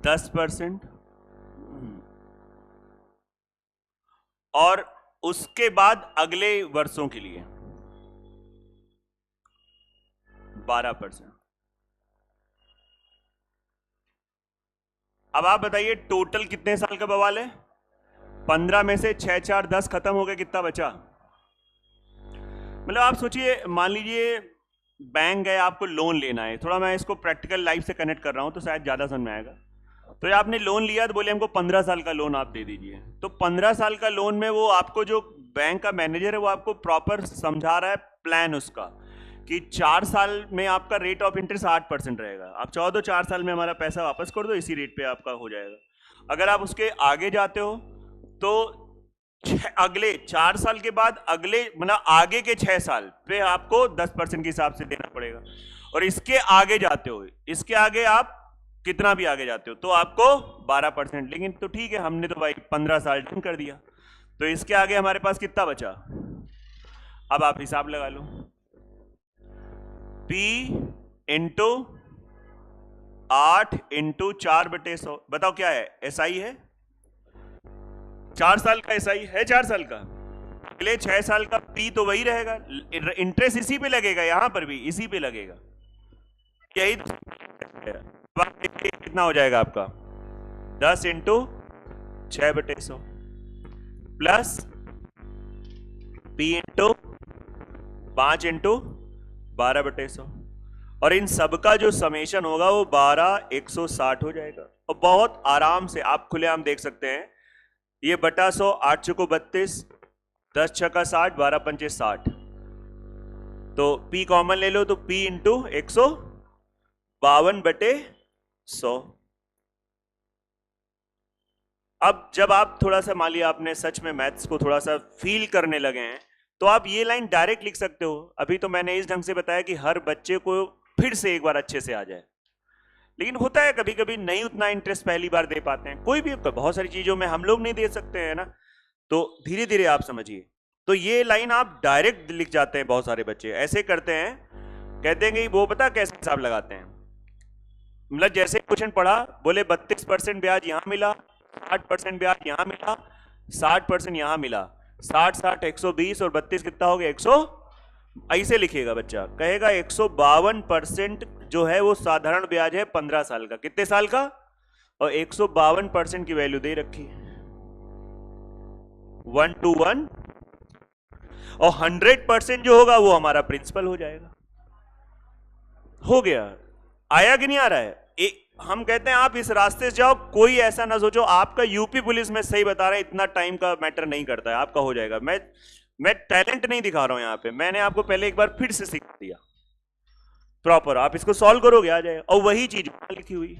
10%, और उसके बाद अगले वर्षों के लिए 12%। अब आप बताइए टोटल कितने साल का बवाल है? 15 में से 6 4 10 खत्म हो गए, कितना बचा? मतलब आप सोचिए, मान लीजिए बैंक गए, आपको लोन लेना है, थोड़ा मैं इसको प्रैक्टिकल लाइफ से कनेक्ट कर रहा हूं तो शायद ज्यादा समझ में आएगा। तो आपने लोन लिया तो बोले हमको 15 साल का लोन आप दे दीजिए। तो 15 साल का लोन में वो आपको, जो बैंक का मैनेजर है, वो आपको प्रॉपर समझा रहा है प्लान उसका, कि 4 साल में आपका रेट ऑफ इंटरेस्ट 8% रहेगा। आप चाहो तो 4 साल में हमारा पैसा वापस कर दो, इसी रेट पे आपका हो जाएगा। अगर आप उसके आगे जाते हो तो अगले 4 साल के बाद अगले मतलब आगे के 6 साल पे आपको 10% के हिसाब से देना पड़ेगा। और इसके आगे जाते हो, इसके आगे आप कितना भी आगे जाते हो तो आपको 12%। लेकिन तो ठीक है, हमने तो भाई 15 साल डन कर दिया, तो इसके आगे हमारे पास कितना बचा? अब आप हिसाब लगा लो, P इंटू 8 × 4/100। बताओ क्या है? SI है 4 साल का, SI है 4 साल का। अगले 6 साल का P तो वही रहेगा, इंटरेस्ट इसी पे लगेगा, यहां पर भी इसी पे लगेगा। यही तो कितना हो जाएगा आपका? 10 × 6/100 प्लस P इंटू 5 × 12/100। और इन सब का जो समेशन होगा वो 12/160 हो जाएगा। और बहुत आराम से आप खुलेआम देख सकते हैं, ये बटा 100, 8 चौको 32, 10 छक्का 60, 12 पंचे 60। तो P कॉमन ले लो तो P इंटू 152/100। अब जब आप थोड़ा सा मान लिया आपने सच में मैथ्स को थोड़ा सा फील करने लगे हैं तो आप ये लाइन डायरेक्ट लिख सकते हो। अभी तो मैंने इस ढंग से बताया कि हर बच्चे को फिर से एक बार अच्छे से आ जाए, लेकिन होता है कभी कभी नहीं उतना इंटरेस्ट पहली बार दे पाते हैं, कोई भी बहुत सारी चीजों में हम लोग नहीं दे सकते हैं ना, तो धीरे धीरे आप समझिए। तो ये लाइन आप डायरेक्ट लिख जाते हैं, बहुत सारे बच्चे ऐसे करते हैं, कहते हैं कि वो पता कैसे हिसाब लगाते हैं, मतलब जैसे क्वेश्चन पढ़ा, बोले 32% ब्याज यहां मिला, 60% ब्याज यहां मिला, 60% यहां मिला, 60 120 और 32 कितना हो गया 100। ऐसे लिखेगा बच्चा, कहेगा 152% जो है वो साधारण ब्याज है 15 साल का। कितने साल का? और 152% की वैल्यू दे रखी है 1 to 1। और 100% जो होगा वो हमारा प्रिंसिपल हो जाएगा। हो गया। आया कि नहीं आ रहा है? हम कहते हैं आप इस रास्ते से जाओ, कोई ऐसा ना सोचो आपका यूपी पुलिस में, सही बता रहे हैं, इतना टाइम का मैटर नहीं करता है, आपका हो जाएगा। मैं टैलेंट नहीं दिखा रहा हूं यहां पे, मैंने आपको पहले एक बार फिर से सिखा दिया प्रॉपर, आप इसको सॉल्व करोगे आ जाएगा। और वही चीज लिखी हुई,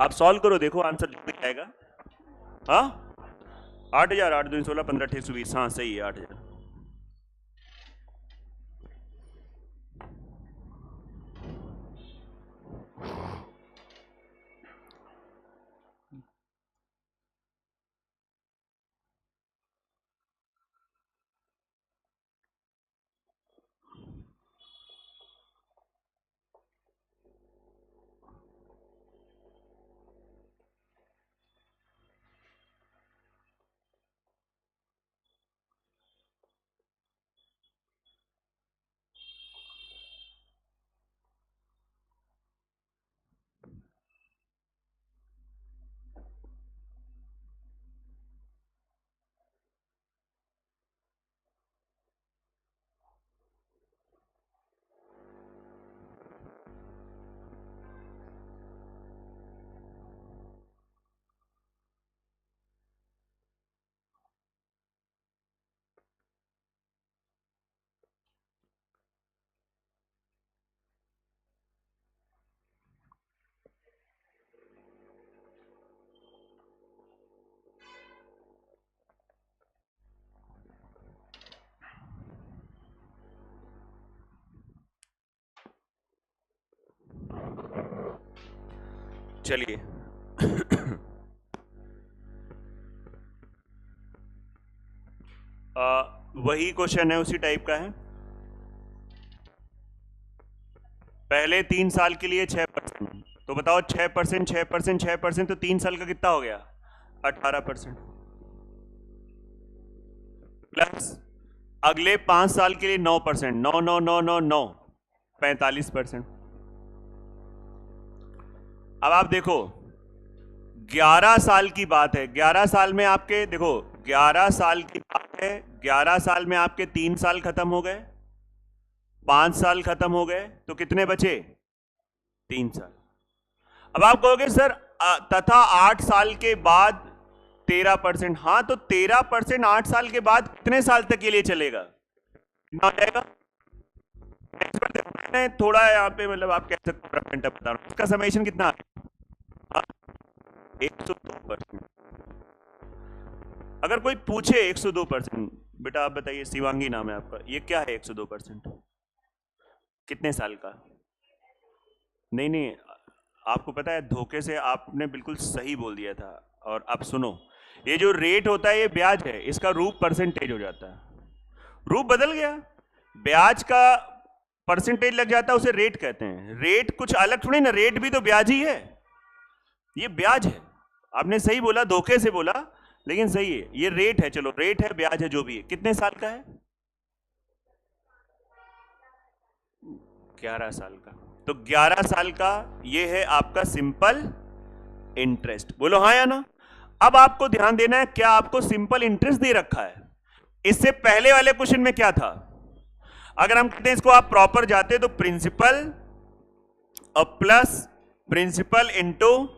आप सॉल्व करो, देखो आंसर लिख जाएगा। हाँ 8000, 8 2 16 15 120, हाँ सही है 8000। चलिए वही क्वेश्चन है, उसी टाइप का है। पहले 3 साल के लिए 6%, तो बताओ 6%, 6%, 6%, तो 3 साल का कितना हो गया 18%। प्लस अगले 5 साल के लिए 9%, 9 9 9 9 9 45%। अब आप देखो 11 साल की बात है, 11 साल में आपके, देखो 11 साल की बात है, 11 साल में आपके 3 साल खत्म हो गए, 5 साल खत्म हो गए, तो कितने बचे 3 साल। अब आप कहोगे सर तथा 8 साल के बाद 13%, हाँ तो 13% 8 साल के बाद कितने साल तक के लिए चलेगा, कितना हो जाएगा? मैंने थोड़ा यहाँ पे मतलब आप कह सकते हो बता रहा हूं, इसका समेशन कितना 102%। अगर कोई पूछे 102%, बेटा आप बताइए, शिवांगी नाम है आपका, ये क्या है 102%? कितने साल का? नहीं नहीं, आपको पता है धोखे से आपने बिल्कुल सही बोल दिया था। और अब सुनो, ये जो रेट होता है ये ब्याज है, इसका रूप परसेंटेज हो जाता है, रूप बदल गया, ब्याज का परसेंटेज लग जाता है, उसे रेट कहते हैं। रेट कुछ अलग थोड़ी ना, रेट भी तो ब्याज ही है, ये ब्याज है। आपने सही बोला, धोखे से बोला लेकिन सही है, ये रेट है, चलो रेट है, ब्याज है, जो भी है। कितने साल का है? 11 साल का। तो 11 साल का ये है आपका सिंपल इंटरेस्ट। बोलो हाँ या ना। अब आपको ध्यान देना है, क्या आपको सिंपल इंटरेस्ट दे रखा है? इससे पहले वाले क्वेश्चन में क्या था? अगर हम कहते हैं इसको आप प्रॉपर जाते तो प्रिंसिपल और प्लस प्रिंसिपल इनटू,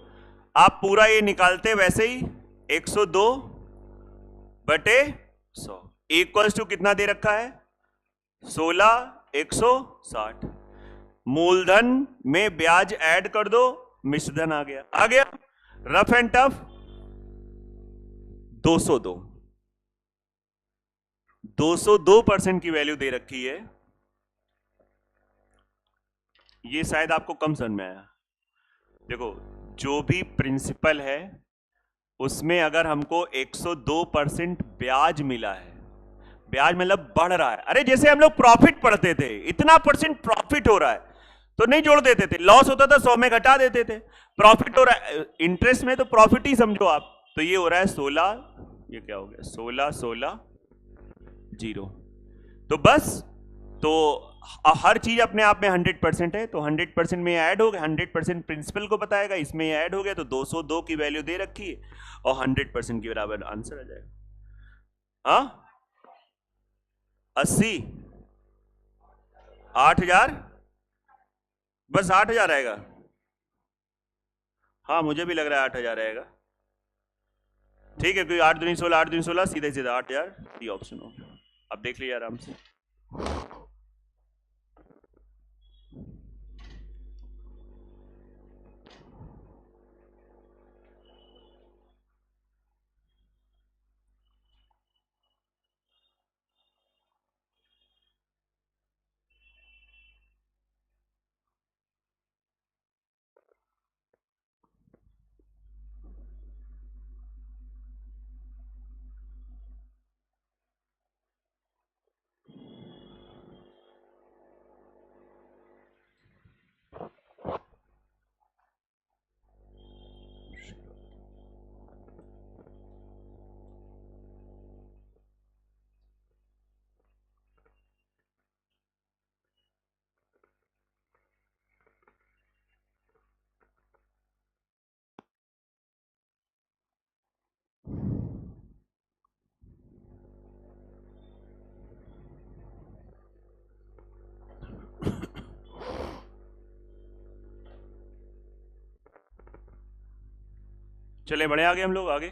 आप पूरा ये निकालते वैसे ही 102 बटे 100 इक्वल्स टू कितना दे रखा है? 16,160। मूलधन में ब्याज ऐड कर दो, मिश्रधन आ गया। आ गया रफ एंड टफ 202। 202% की वैल्यू दे रखी है। ये शायद आपको कम समझ में आया। देखो, जो भी प्रिंसिपल है उसमें अगर हमको 102% ब्याज मिला है, ब्याज मतलब बढ़ रहा है, अरे जैसे हम लोग प्रॉफिट पढ़ते थे, इतना परसेंट प्रॉफिट हो रहा है तो नहीं जोड़ देते थे, लॉस होता था 100 में घटा देते थे। प्रॉफिट हो रहा है, इंटरेस्ट में तो प्रॉफिट ही समझो आप। तो ये हो रहा है 16, ये क्या हो गया 16 16 0। तो बस, तो हर चीज अपने आप में 100% है, तो 100% में ऐड हो गया, 100% प्रिंसिपल को बताएगा, इसमें ऐड हो गया, तो 202 की वैल्यू दे रखी है और 100% के बराबर आंसर आ जाएगा। हाँ 80, 8,000, बस 8,000 आएगा। हाँ मुझे भी लग रहा है 8,000 आएगा। ठीक है, कोई 8 दूनी 16, 8 दूनी 16, सीधे सीधा 8,000 सी ऑप्शन हो। अब देख लीजिए आराम से। चले बड़े आगे, हम लोग आगे।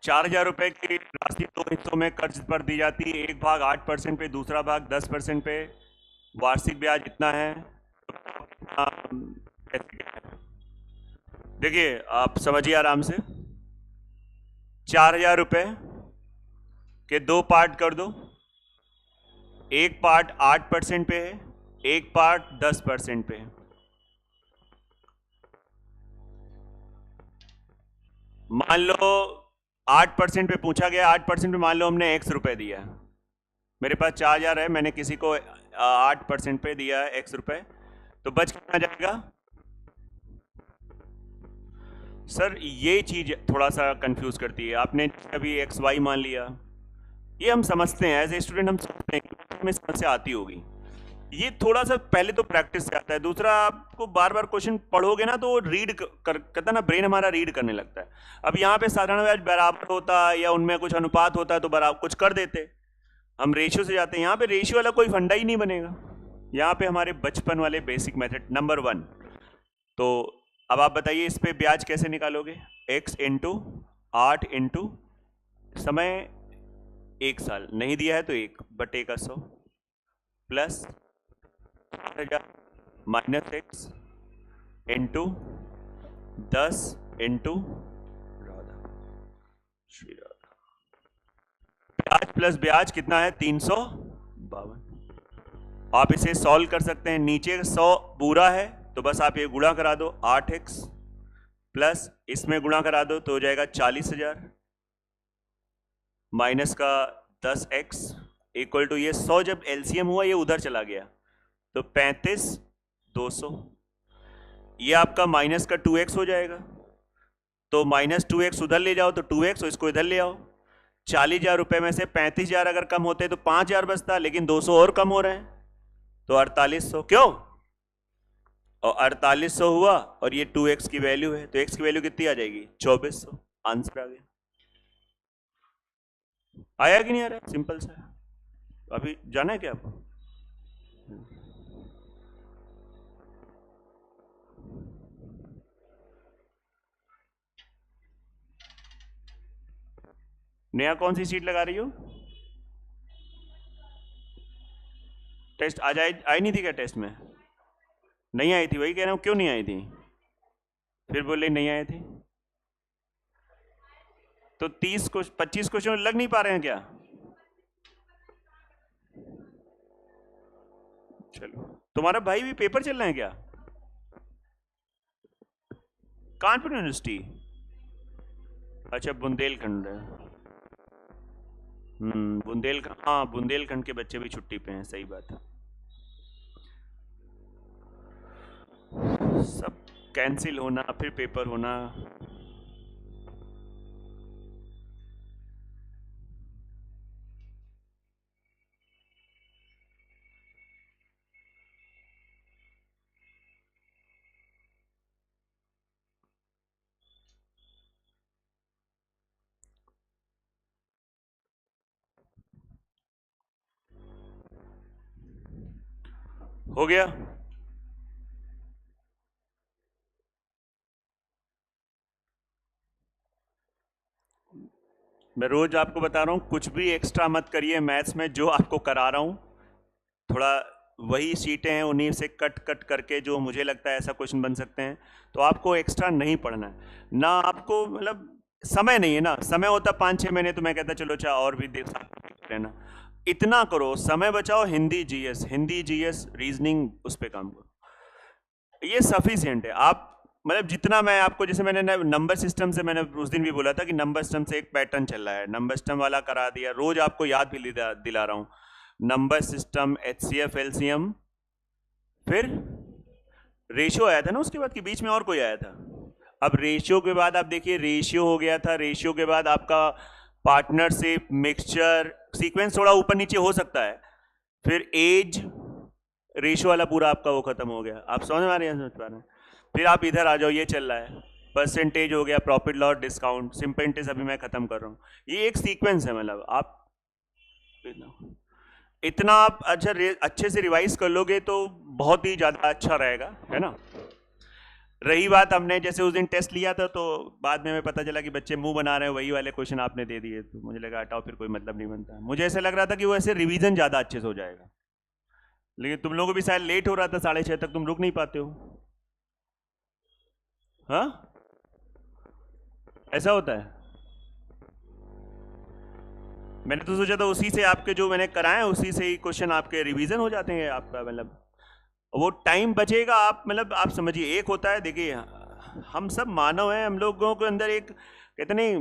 ₹4,000 की राशि 2 हिस्सों में कर्ज पर दी जाती है, एक भाग 8% पे, दूसरा भाग 10% पे। वार्षिक ब्याज इतना है। देखिए आप समझिए आराम से, ₹4,000 के 2 पार्ट कर दो, एक पार्ट 8% पे है, एक पार्ट 10% पे है। मान लो 8% पे पूछा गया, 8% पे मान लो हमने X रुपए दिया, मेरे पास 4,000 है, मैंने किसी को 8% पे दिया है X रुपए, तो बच कितना जाएगा? सर ये चीज थोड़ा सा कंफ्यूज करती है। आपने अभी XY मान लिया, ये हम समझते हैं, एज ए स्टूडेंट हम समझते हैं कि हमें समस्या आती होगी। ये थोड़ा सा पहले तो प्रैक्टिस से आता है, दूसरा आपको बार बार क्वेश्चन पढ़ोगे ना तो रीड करता ना, ब्रेन हमारा रीड करने लगता है। अब यहाँ पे साधारण ब्याज बराबर होता या उनमें कुछ अनुपात होता है तो बराबर कुछ कर देते, हम रेशियो से जाते हैं, यहाँ पे रेशियो वाला कोई फंडा ही नहीं बनेगा, यहाँ पे हमारे बचपन वाले बेसिक मेथड नंबर 1। तो अब आप बताइए इस पे ब्याज कैसे निकालोगे? x इंटू 8 इंटू समय 1 साल, नहीं दिया है तो 1/100 plus 8,000 minus x into 10 into ब्याज प्लस ब्याज कितना है? 352। आप इसे सॉल्व कर सकते हैं, नीचे 100 पूरा है तो बस आप ये गुणा करा दो, 8x प्लस इसमें गुणा करा दो तो हो जाएगा 40,000 माइनस का 10x इक्वल टू ये 100 जब एलसीएम हुआ ये उधर चला गया तो 35,200। ये आपका माइनस का 2x हो जाएगा, तो माइनस 2x उधर ले जाओ तो 2x, और इसको इधर ले आओ। 40,000 रुपए में से 35,000 अगर कम होते तो 5,000 बचता, लेकिन 200 और कम हो रहे हैं तो 4800। क्यों? और 4800 हुआ और ये 2x की वैल्यू है, तो x की वैल्यू कितनी आ जाएगी? 2400। आंसर आ गया। आया कि नहीं आ रहा? सिंपल सा है। अभी जाना है क्या आपको? नया कौन सी सीट लगा रही हो? टेस्ट आज आई नहीं थी क्या? टेस्ट में नहीं आई थी, वही कह रहा हूं, क्यों नहीं आई थी? फिर बोले नहीं आए थे तो 25 क्वेश्चन लग नहीं पा रहे हैं क्या? चलो, तुम्हारा भाई भी पेपर चल रहे हैं क्या? कानपुर यूनिवर्सिटी? अच्छा, बुंदेलखंड। बुंदेलखंड, हाँ बुंदेलखंड के बच्चे भी छुट्टी पे हैं, सही बात है। सब कैंसिल होना फिर पेपर होना। हो गया? मैं रोज आपको बता रहा हूँ कुछ भी एक्स्ट्रा मत करिए मैथ्स में, जो आपको करा रहा हूँ थोड़ा वही सीटें हैं उन्हीं से कट कट करके जो मुझे लगता है ऐसा क्वेश्चन बन सकते हैं, तो आपको एक्स्ट्रा नहीं पढ़ना है ना। आपको मतलब समय नहीं है ना, समय होता 5-6 महीने तो मैं कहता चलो अच्छा और भी देख लेना। इतना करो, समय बचाओ, हिंदी जीएस रीजनिंग उस पर काम करो, ये सफिशिएंट है। आप मतलब जितना मैं आपको, जैसे मैंने नंबर सिस्टम से, मैंने उस दिन भी बोला था कि नंबर सिस्टम से एक पैटर्न चल रहा है, नंबर सिस्टम वाला करा दिया, रोज आपको याद भी दिला रहा हूँ। नंबर सिस्टम, एचसीएफ, एलसीएम, फिर रेशियो आया था ना उसके बाद, कि बीच में और कोई आया था? अब रेशियो के बाद आप देखिए, रेशियो हो गया था, रेशियो के बाद आपका पार्टनरशिप, मिक्सचर, सीक्वेंस थोड़ा ऊपर नीचे हो सकता है, फिर एज, रेशियो वाला पूरा आपका वो खत्म हो गया। आप समझ पा रहे हैं? समझ पा रहे हैं? फिर आप इधर आ जाओ, ये चल रहा है, परसेंटेज हो गया, profit loss, discount, simple interest अभी मैं खत्म कर रहा हूँ। ये एक सीक्वेंस है, मतलब आप इतना आप अच्छे से रिवाइज कर लोगे तो बहुत ही ज्यादा अच्छा रहेगा, है ना। रही बात, हमने जैसे उस दिन टेस्ट लिया था तो बाद में हमें पता चला कि बच्चे मुंह बना रहे हैं, वही वाले क्वेश्चन आपने दे दिए, तो मुझे लगा हटाओ, फिर कोई मतलब नहीं बनता। मुझे ऐसा लग रहा था कि वो ऐसे रिवीजन ज्यादा अच्छे से हो जाएगा, लेकिन तुम लोगों को भी शायद लेट हो रहा था, 6:30 तक तुम रुक नहीं पाते हो। हाँ, ऐसा होता है। मैंने तो सोचा था उसी से आपके जो मैंने कराए उसी से ही क्वेश्चन आपके रिवीजन हो जाते हैं, आपका मतलब वो टाइम बचेगा। आप मतलब आप समझिए, एक होता है, देखिए हम सब मानव हैं, हम लोगों के अंदर एक कहते नहीं,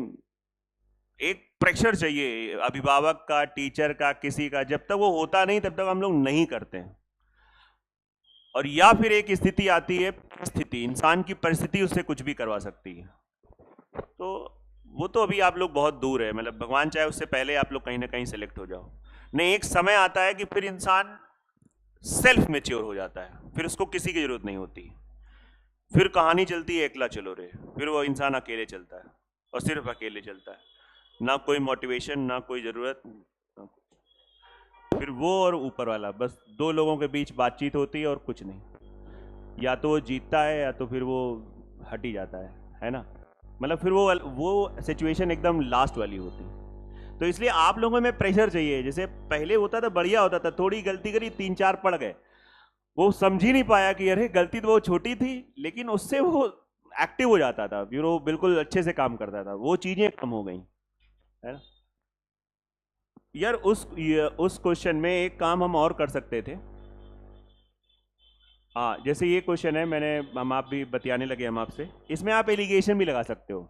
एक प्रेशर चाहिए अभिभावक का, टीचर का, किसी का, जब तक वो होता नहीं तब तक हम लोग नहीं करते हैं। और या फिर एक स्थिति आती है, स्थिति, इंसान की परिस्थिति उससे कुछ भी करवा सकती है, तो वो तो अभी आप लोग बहुत दूर है, मतलब भगवान चाहे उससे पहले आप लोग कहीं ना कहीं सेलेक्ट हो जाओ। नहीं, एक समय आता है कि फिर इंसान सेल्फ मेच्योर हो जाता है, फिर उसको किसी की जरूरत नहीं होती, फिर कहानी चलती है एकला चलो रे, फिर वो इंसान अकेले चलता है और सिर्फ अकेले चलता है, ना कोई मोटिवेशन, ना कोई जरूरत, ना कुछ। फिर वो और ऊपर वाला, बस दो लोगों के बीच बातचीत होती है और कुछ नहीं, या तो वो जीतता है या तो फिर वो हट ही जाता है ना। मतलब फिर वो सिचुएशन एकदम लास्ट वाली होती है। तो इसलिए आप लोगों में प्रेशर चाहिए। जैसे पहले होता था, बढ़िया होता था, थोड़ी गलती करी 3-4 पड़ गए, वो समझ ही नहीं पाया कि अरे गलती तो वो छोटी थी, लेकिन उससे वो एक्टिव हो जाता था, फिर वो बिल्कुल अच्छे से काम करता था। वो चीजें कम हो गई है ना यार। उस क्वेश्चन में एक काम हम और कर सकते थे। हाँ, जैसे ये क्वेश्चन है, हम आप भी बतियाने लगे हम आपसे, इसमें आप एलिगेशन भी लगा सकते हो।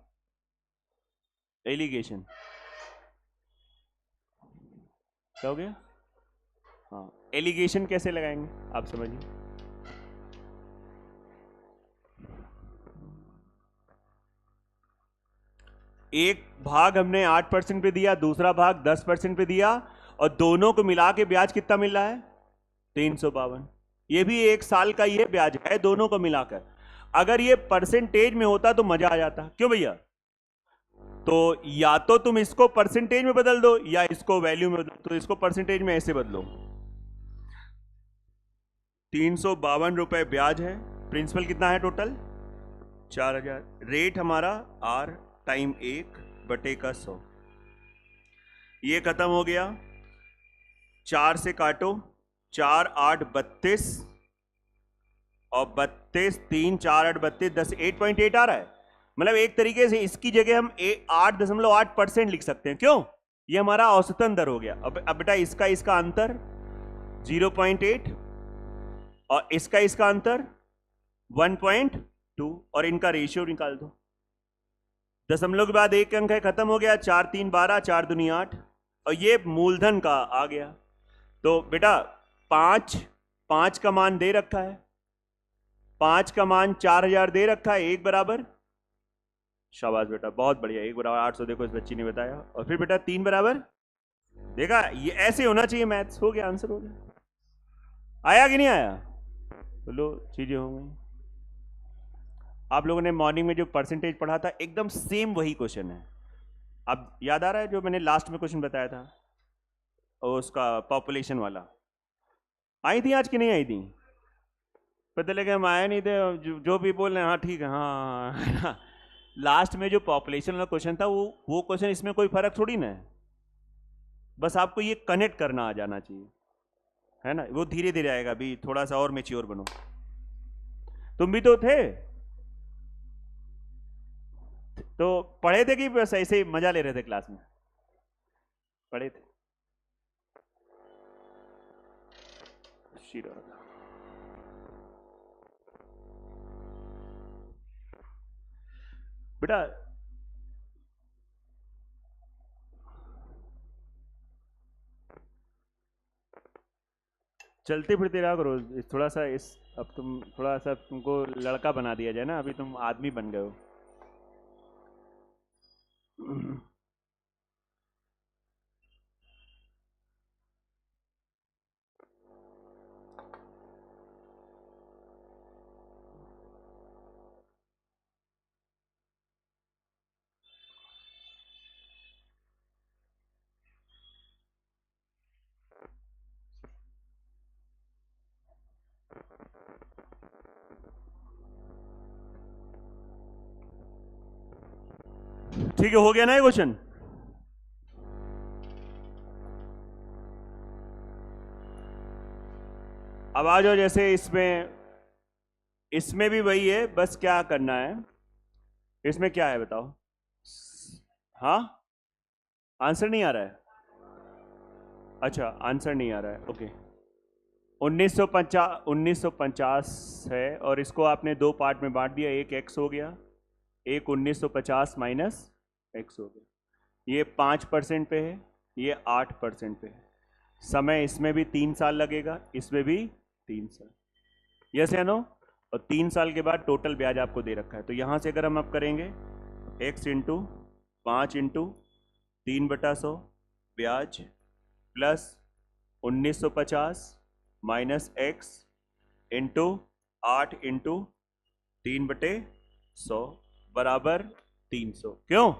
एलिगेशन क्या हो गया? हाँ, एलिगेशन कैसे लगाएंगे आप समझिए। एक भाग हमने 8% पे दिया, दूसरा भाग 10% पे दिया, और दोनों को मिला के ब्याज कितना मिल रहा है? 352। ये भी 1 साल का ये ब्याज है दोनों को मिलाकर। अगर ये परसेंटेज में होता तो मजा आ जाता, क्यों भैया? तो या तो तुम इसको परसेंटेज में बदल दो या इसको वैल्यू में बदलो। तो इसको परसेंटेज में ऐसे बदलो, 352 रुपए ब्याज है, प्रिंसिपल कितना है टोटल? 4000, रेट हमारा R टाइम 1/100। ये खत्म हो गया, 4 से काटो, 4 8 32, और 32 3 4 8 32 10 8.8 आ रहा है। मतलब एक तरीके से इसकी जगह हम 8.8% लिख सकते हैं। क्यों? ये हमारा औसतन दर हो गया। अब बेटा इसका अंतर 0.8 और इसका अंतर 1.2, और इनका रेशियो निकाल दो। दशमलव के बाद एक अंक है, खत्म हो गया। 4 3 12, 4 दूनी 8, और ये मूलधन का आ गया। तो बेटा 5 का मान दे रखा है, 5 का मान 4000 दे रखा है, 1 बराबर, शाबाश बेटा, बहुत बढ़िया, 1 बराबर 800। देखो इस बच्ची ने बताया। और फिर बेटा 3 बराबर, देखा, ये ऐसे होना चाहिए। मैथ्स हो गया, आंसर हो गया। आया कि नहीं आया? बोलो, चीजें हो गई। आप लोगों ने मॉर्निंग में जो परसेंटेज पढ़ा था, एकदम सेम वही क्वेश्चन है। अब याद आ रहा है जो मैंने लास्ट में क्वेश्चन बताया था, और उसका पॉपुलेशन वाला? आई थी आज की नहीं आई थी? पता लगे हम आए नहीं थे, जो भी बोल रहे हैं हाँ ठीक है, हाँ लास्ट में जो पॉपुलेशन वाला क्वेश्चन था, वो क्वेश्चन इसमें कोई फर्क थोड़ी ना है। बस आपको ये कनेक्ट करना आ जाना चाहिए, है ना। वो धीरे धीरे आएगा, अभी थोड़ा सा और मैच्योर बनो। तुम भी तो थे, तो पढ़े थे कि बस ऐसे ही मजा ले रहे थे क्लास में? पढ़े थे। बेटा चलते फिरते रहा करो थोड़ा सा। अब तुम थोड़ा सा, तुमको लड़का बना दिया जाए ना, अभी तुम आदमी बन गए हो। ठीक है, हो गया ना ये क्वेश्चन? अब आ जाओ, जैसे इसमें भी वही है, बस क्या करना है। इसमें क्या है बताओ? हाँ, आंसर नहीं आ रहा है? अच्छा, आंसर नहीं आ रहा है, ओके। 1950 है, और इसको आपने 2 पार्ट में बांट दिया। एक x हो गया, एक 1950 माइनस x हो गया। ये 5% पे है, ये 8% पे है। समय इसमें भी 3 साल लगेगा, इसमें भी 3 साल, यस या नो? और 3 साल के बाद टोटल ब्याज आपको दे रखा है। तो यहां से अगर हम अब करेंगे x इंटू 5 इंटू 3/100 ब्याज plus 1950 minus x into 8 into 3/100 बराबर 300। क्यों?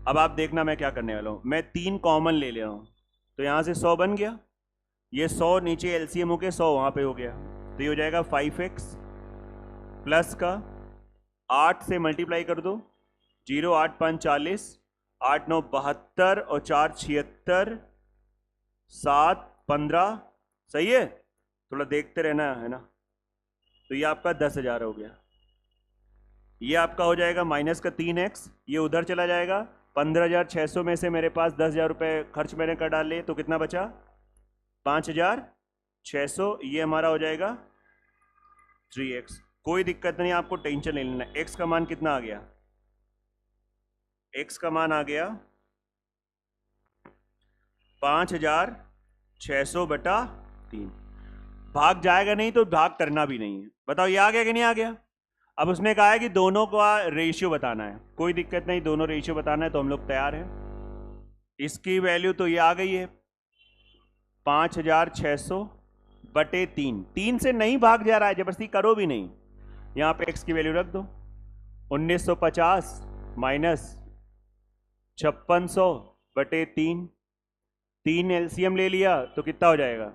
अब आप देखना मैं क्या करने वाला हूं। मैं 3 कॉमन ले रहा हूं, तो यहां से 100 बन गया, ये 100 नीचे एलसीएम हो गया, 100 वहां पे हो गया, तो ये हो जाएगा 5x प्लस का 8 से मल्टीप्लाई कर दो, 0 8 5 40, 8 9 72 और 4 76, 7 15, सही है, थोड़ा देखते रहना है ना। तो ये आपका 10,000 हो गया। ये आपका हो जाएगा माइनस का 3x, ये उधर चला जाएगा। 15,600 में से मेरे पास 10,000 रुपये खर्च मैंने कर डाले, तो कितना बचा? 5,600। ये हमारा हो जाएगा 3x। कोई दिक्कत नहीं, आपको टेंशन नहीं लेना। x का मान कितना आ गया? x का मान आ गया 5,600 बटा 3। भाग जाएगा नहीं तो भाग करना भी नहीं है। बताओ ये आ गया कि नहीं आ गया? अब उसने कहा है कि दोनों का रेशियो बताना है, कोई दिक्कत नहीं, दोनों रेशियो बताना है तो हम लोग तैयार हैं। इसकी वैल्यू तो ये आ गई है 5,600 बटे 3। 3 से नहीं भाग जा रहा है, जबरदस्ती करो भी नहीं। यहां पे x की वैल्यू रख दो, 1950 माइनस 5600 बटे 3। 3 एलसीएम ले लिया तो कितना हो जाएगा?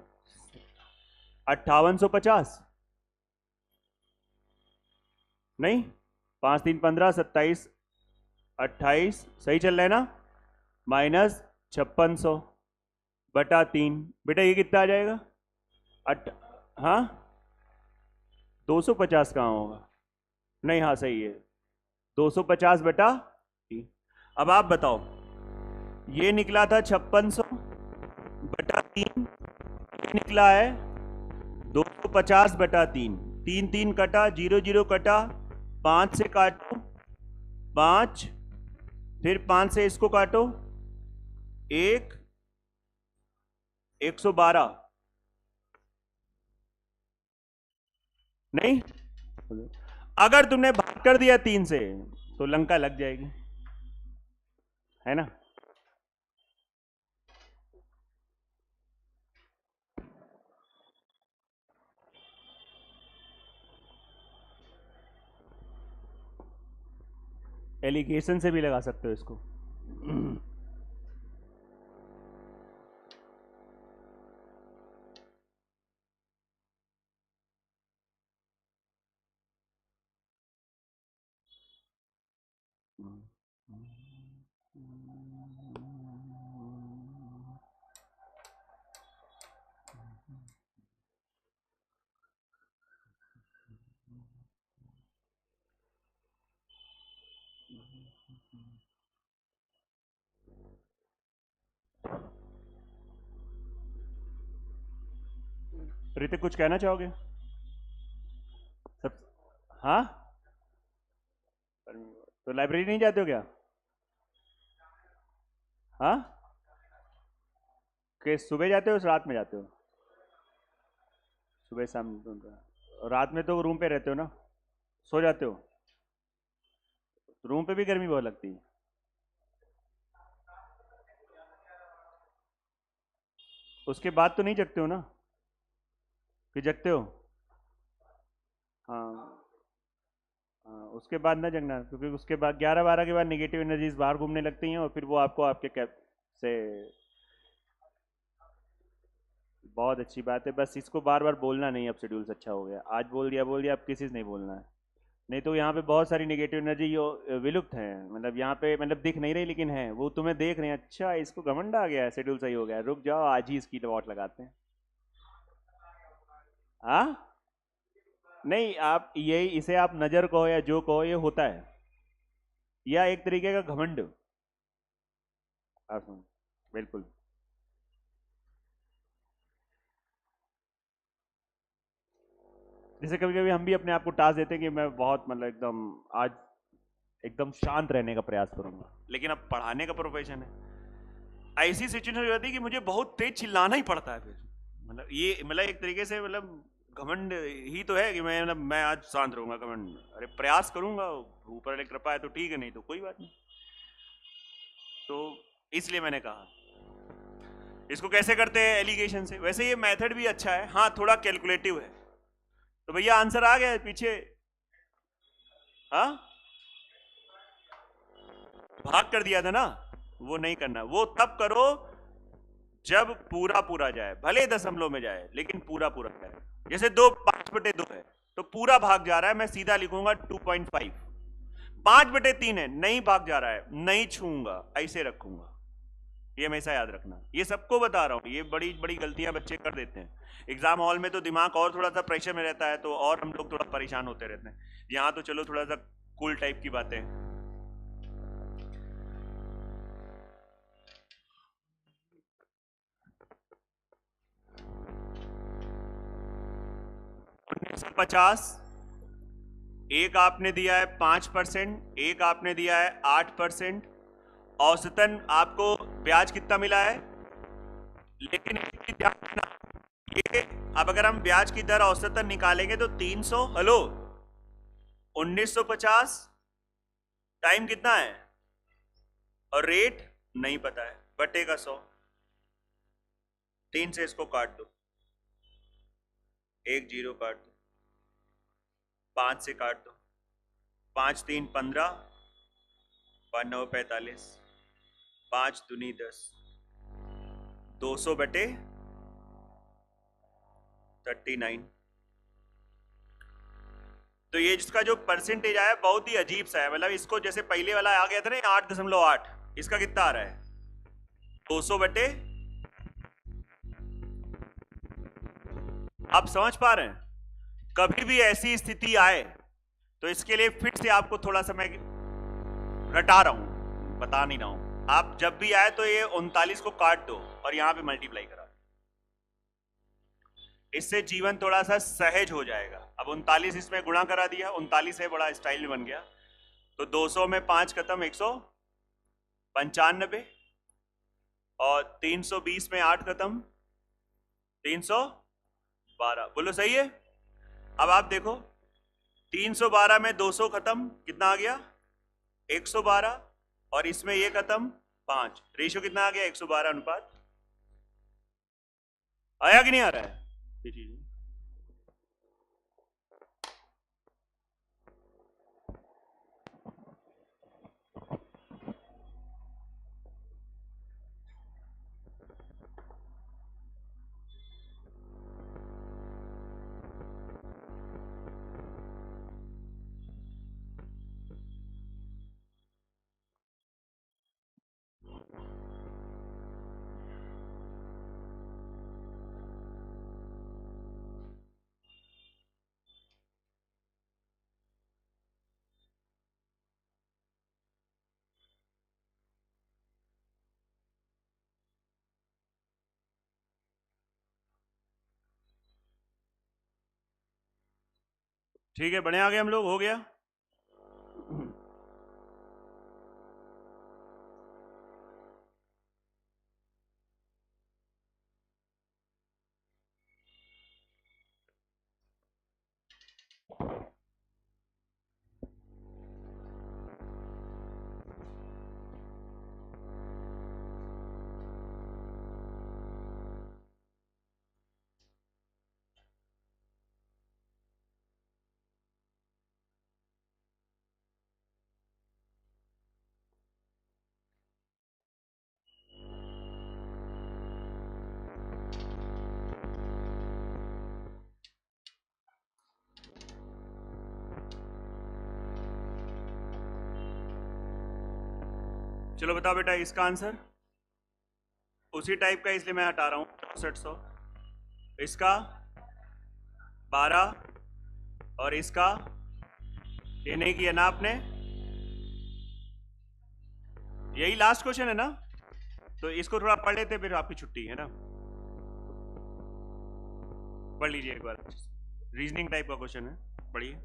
5850, नहीं 5 3 15 27 28, सही चल रहा है ना? माइनस 5600 बटा 3। बेटा ये कितना आ जाएगा? हाँ 250 कहाँ होगा? नहीं, हाँ सही है, 250 बटा 3। अब आप बताओ, ये निकला था 5600 बटा 3, निकला है 250 बटा 3। 3 3 कटा, 0 0 कटा, 5 से काटो 5, फिर 5 से इसको काटो 1, 112, नहीं? अगर तुमने भाग कर दिया 3 से तो लंका लग जाएगी, है ना? एलिगेशन से भी लगा सकते हो इसको। ऋतिक कुछ कहना चाहोगे? सब हाँ, तो लाइब्रेरी नहीं जाते हो क्या? हाँ, कि सुबह जाते हो रात में जाते हो? सुबह शाम रात में तो रूम पे रहते हो ना, सो जाते हो? रूम पे भी गर्मी बहुत लगती है। उसके बाद तो नहीं जगते हो ना, कि जगते हो? हाँ हाँ, उसके बाद ना जगना, क्योंकि उसके बाद 11-12 के बाद नेगेटिव एनर्जीज बाहर घूमने लगती हैं और फिर वो आपको आपके कैप से। बहुत अच्छी बात है, बस इसको बार बार बोलना नहीं। अब शेड्यूल्स अच्छा हो गया, आज बोल दिया, अब किसी से नहीं बोलना है। नहीं तो यहाँ पे बहुत सारी नेगेटिव एनर्जी जो विलुप्त है, मतलब यहाँ पे मतलब दिख नहीं रही लेकिन है, वो तुम्हें देख रहे हैं। अच्छा इसको घमंड आ गया है, शेड्यूल सही हो गया, रुक जाओ आज ही इसकी वॉट लगाते हैं। हाँ नहीं, आप ये इसे आप नजर कहो या जो कहो, ये होता है, या एक तरीके का घमंड। आप सुनो, बिल्कुल। जैसे कभी कभी हम भी अपने आप को टास्क देते हैं कि मैं बहुत मतलब एकदम आज एकदम शांत रहने का प्रयास करूंगा, लेकिन अब पढ़ाने का प्रोफेशन है, ऐसी सिचुएशन हो जाती है कि मुझे बहुत तेज चिल्लाना ही पड़ता है। फिर मतलब ये मतलब एक तरीके से मतलब घमंड ही तो है कि मैं आज शांत रहूंगा। घमंड, अरे प्रयास करूंगा, ऊपर वाली कृपा है तो ठीक है, नहीं तो कोई बात नहीं। तो इसलिए मैंने कहा इसको कैसे करते हैं एलिगेशन से। वैसे ये मेथड भी अच्छा है, हाँ थोड़ा कैलकुलेटिव है। तो भैया आंसर आ गया है पीछे? हाँ, भाग कर दिया था ना, वो नहीं करना। वो तब करो जब पूरा पूरा जाए, भले दशमलव में जाए लेकिन पूरा पूरा जाए। जैसे 2 5/2 है तो पूरा भाग जा रहा है, मैं सीधा लिखूंगा 2.5। 5/3 है, नहीं भाग जा रहा है, नहीं छूंगा, ऐसे रखूंगा। ये हमेशा याद रखना, ये सबको बता रहा हूं, ये बड़ी बड़ी गलतियां बच्चे कर देते हैं। एग्जाम हॉल में तो दिमाग और थोड़ा सा प्रेशर में रहता है, तो और हम लोग थोड़ा परेशान होते रहते हैं। यहाँ तो चलो थोड़ा सा कूल टाइप की बातें। $1950, एक आपने दिया है 5%, एक आपने दिया है 8%। औसतन आपको ब्याज कितना मिला है? लेकिन एक चीज ध्यान रखना, ये अब अगर हम ब्याज की दर औसतन निकालेंगे तो 300, हेलो 1950, टाइम कितना है और रेट नहीं पता है, बटेगा 100। 3 से इसको काट दो, 1 0 काट दो, 5 से काट दो, 5 3 15, 5 9 45, 5 दूनी 10, 200/39। तो ये जिसका जो परसेंटेज आया बहुत ही अजीब सा है, मतलब इसको जैसे पहले वाला आ गया था ना 8.8, इसका कितना आ रहा है? 200/। आप समझ पा रहे हैं? कभी भी ऐसी स्थिति आए तो इसके लिए फिर से आपको थोड़ा सा मैं रटा रहा हूं, बता नहीं रहा हूं। आप जब भी आए तो ये 39 को काट दो और यहां पे मल्टीप्लाई करा, इससे जीवन थोड़ा सा सहज हो जाएगा। अब 39 इसमें गुणा करा दिया, 39 है, बड़ा स्टाइल में बन गया। तो 200 में 5 खत्म, 195, और 320 में 8 खत्म, 312। बोलो सही है? अब आप देखो 312 में 200 खत्म, कितना आ गया? 112, और इसमें ये खत्म 5, रेशियो कितना आ गया? 112 अनुपात। आया कि नहीं आ रहा है ये चीज? ठीक है, बढ़िया आ गए हम लोग, हो गया। चलो बताओ बेटा, इसका आंसर उसी टाइप का, इसलिए मैं हटा रहा हूं 6400। इसका 12, और इसका ये नहीं किया ना आपने? यही लास्ट क्वेश्चन है ना? तो इसको थोड़ा पढ़ लेते, फिर आपकी छुट्टी है ना। पढ़ लीजिए एक बार, रीजनिंग टाइप का क्वेश्चन है, पढ़िए।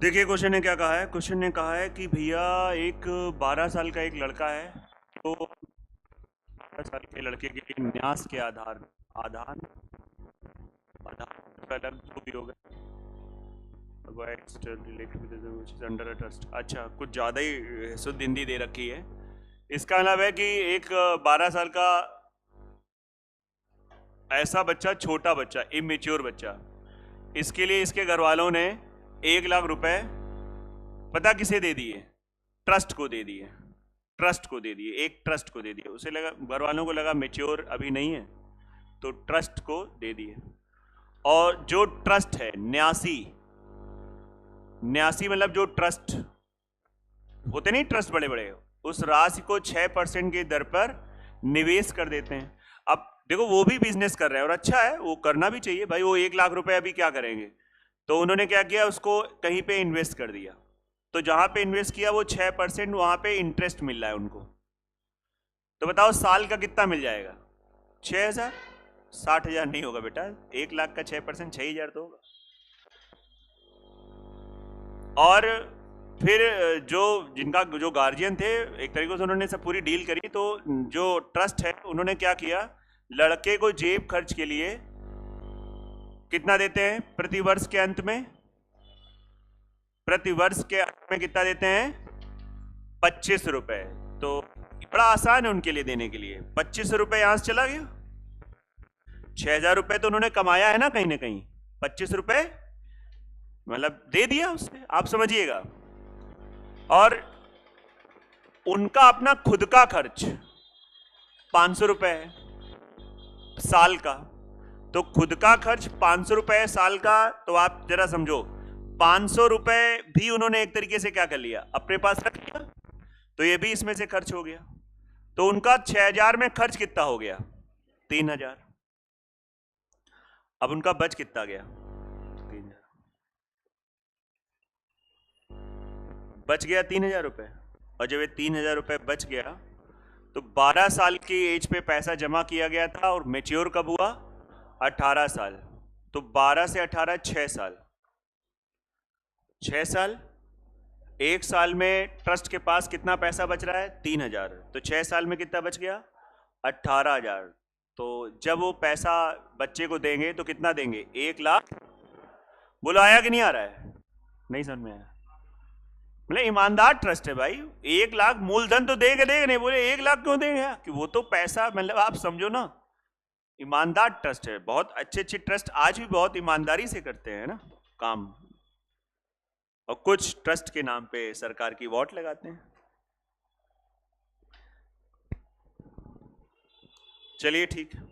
देखिए क्वेश्चन ने क्या कहा है। क्वेश्चन ने कहा है कि भैया एक 12 साल का एक लड़का है, तो 12 साल के लड़के के लिए न्यास के आधार आधार आधार अलग जो भी होगा, अंडर अ ट्रस्ट। अच्छा, कुछ ज़्यादा ही शुद्ध हिंदी दे रखी है। इसका मतलब है कि एक 12 साल का ऐसा बच्चा, छोटा बच्चा, इमेच्योर बच्चा, इसके लिए इसके घर वालों ने 1,00,000 रुपए पता किसे दे दिए? ट्रस्ट को दे दिए। ट्रस्ट को दे दिए, एक ट्रस्ट को दे दिए। उसे लगा, घर वालों को लगा मेच्योर अभी नहीं है, तो ट्रस्ट को दे दिए। और जो ट्रस्ट है, न्यासी मतलब जो ट्रस्ट होते नहीं, ट्रस्ट बड़े बड़े, उस राशि को 6% की दर पर निवेश कर देते हैं। अब देखो, वो भी बिजनेस कर रहे हैं और अच्छा है, वो करना भी चाहिए भाई। वो 1,00,000 रुपए अभी क्या करेंगे? तो उन्होंने क्या किया, उसको कहीं पे इन्वेस्ट कर दिया। तो जहां पे इन्वेस्ट किया वो 6%, वहां पे इंटरेस्ट मिल रहा है उनको। तो बताओ साल का कितना मिल जाएगा? 6,000। 60,000 नहीं होगा बेटा, 1,00,000 का 6% 6,000 तो होगा। और फिर जिनका जो गार्जियन थे, एक तरीके से उन्होंने सब पूरी डील करी। तो जो ट्रस्ट है, उन्होंने क्या किया, लड़के को जेब खर्च के लिए कितना देते हैं प्रति वर्ष के अंत में? प्रति वर्ष के अंत में कितना देते हैं? 25 रुपए। तो बड़ा आसान है उनके लिए देने के लिए। 25 रुपए यहां से चला गया, 6,000 रुपए तो उन्होंने कमाया है ना कहीं 25 रुपए मतलब दे दिया उसने, आप समझिएगा। और उनका अपना खुद का खर्च 500 रुपए है साल का। तो खुद का खर्च 500 रुपए साल का, तो आप जरा समझो, 500 रुपए भी उन्होंने एक तरीके से क्या कर लिया, अपने पास रख लिया। तो ये भी इसमें से खर्च हो गया। तो उनका 6,000 में खर्च कितना हो गया? 3,000। अब उनका बच कितना गया? 3,000 बच गया, 3,000 रुपए। और जब ये 3,000 रुपए बच गया, तो 12 साल की एज पे पैसा जमा किया गया था, और मेच्योर कब हुआ? 18 साल। तो 12 से 18 6 साल। 6 साल, एक साल में ट्रस्ट के पास कितना पैसा बच रहा है? 3,000। तो 6 साल में कितना बच गया? 18,000। तो जब वो पैसा बच्चे को देंगे तो कितना देंगे? 1,00,000। बोलो आया कि नहीं आ रहा है? नहीं समझ में आया? मतलब ईमानदार ट्रस्ट है भाई। 1,00,000 मूलधन तो देंगे नहीं, बोले 1,00,000 क्यों देंगे? कि वो तो पैसा, मतलब आप समझो ना, ईमानदार ट्रस्ट है। बहुत अच्छे ट्रस्ट आज भी बहुत ईमानदारी से करते हैं ना काम, और कुछ ट्रस्ट के नाम पे सरकार की वोट लगाते हैं। चलिए ठीक है।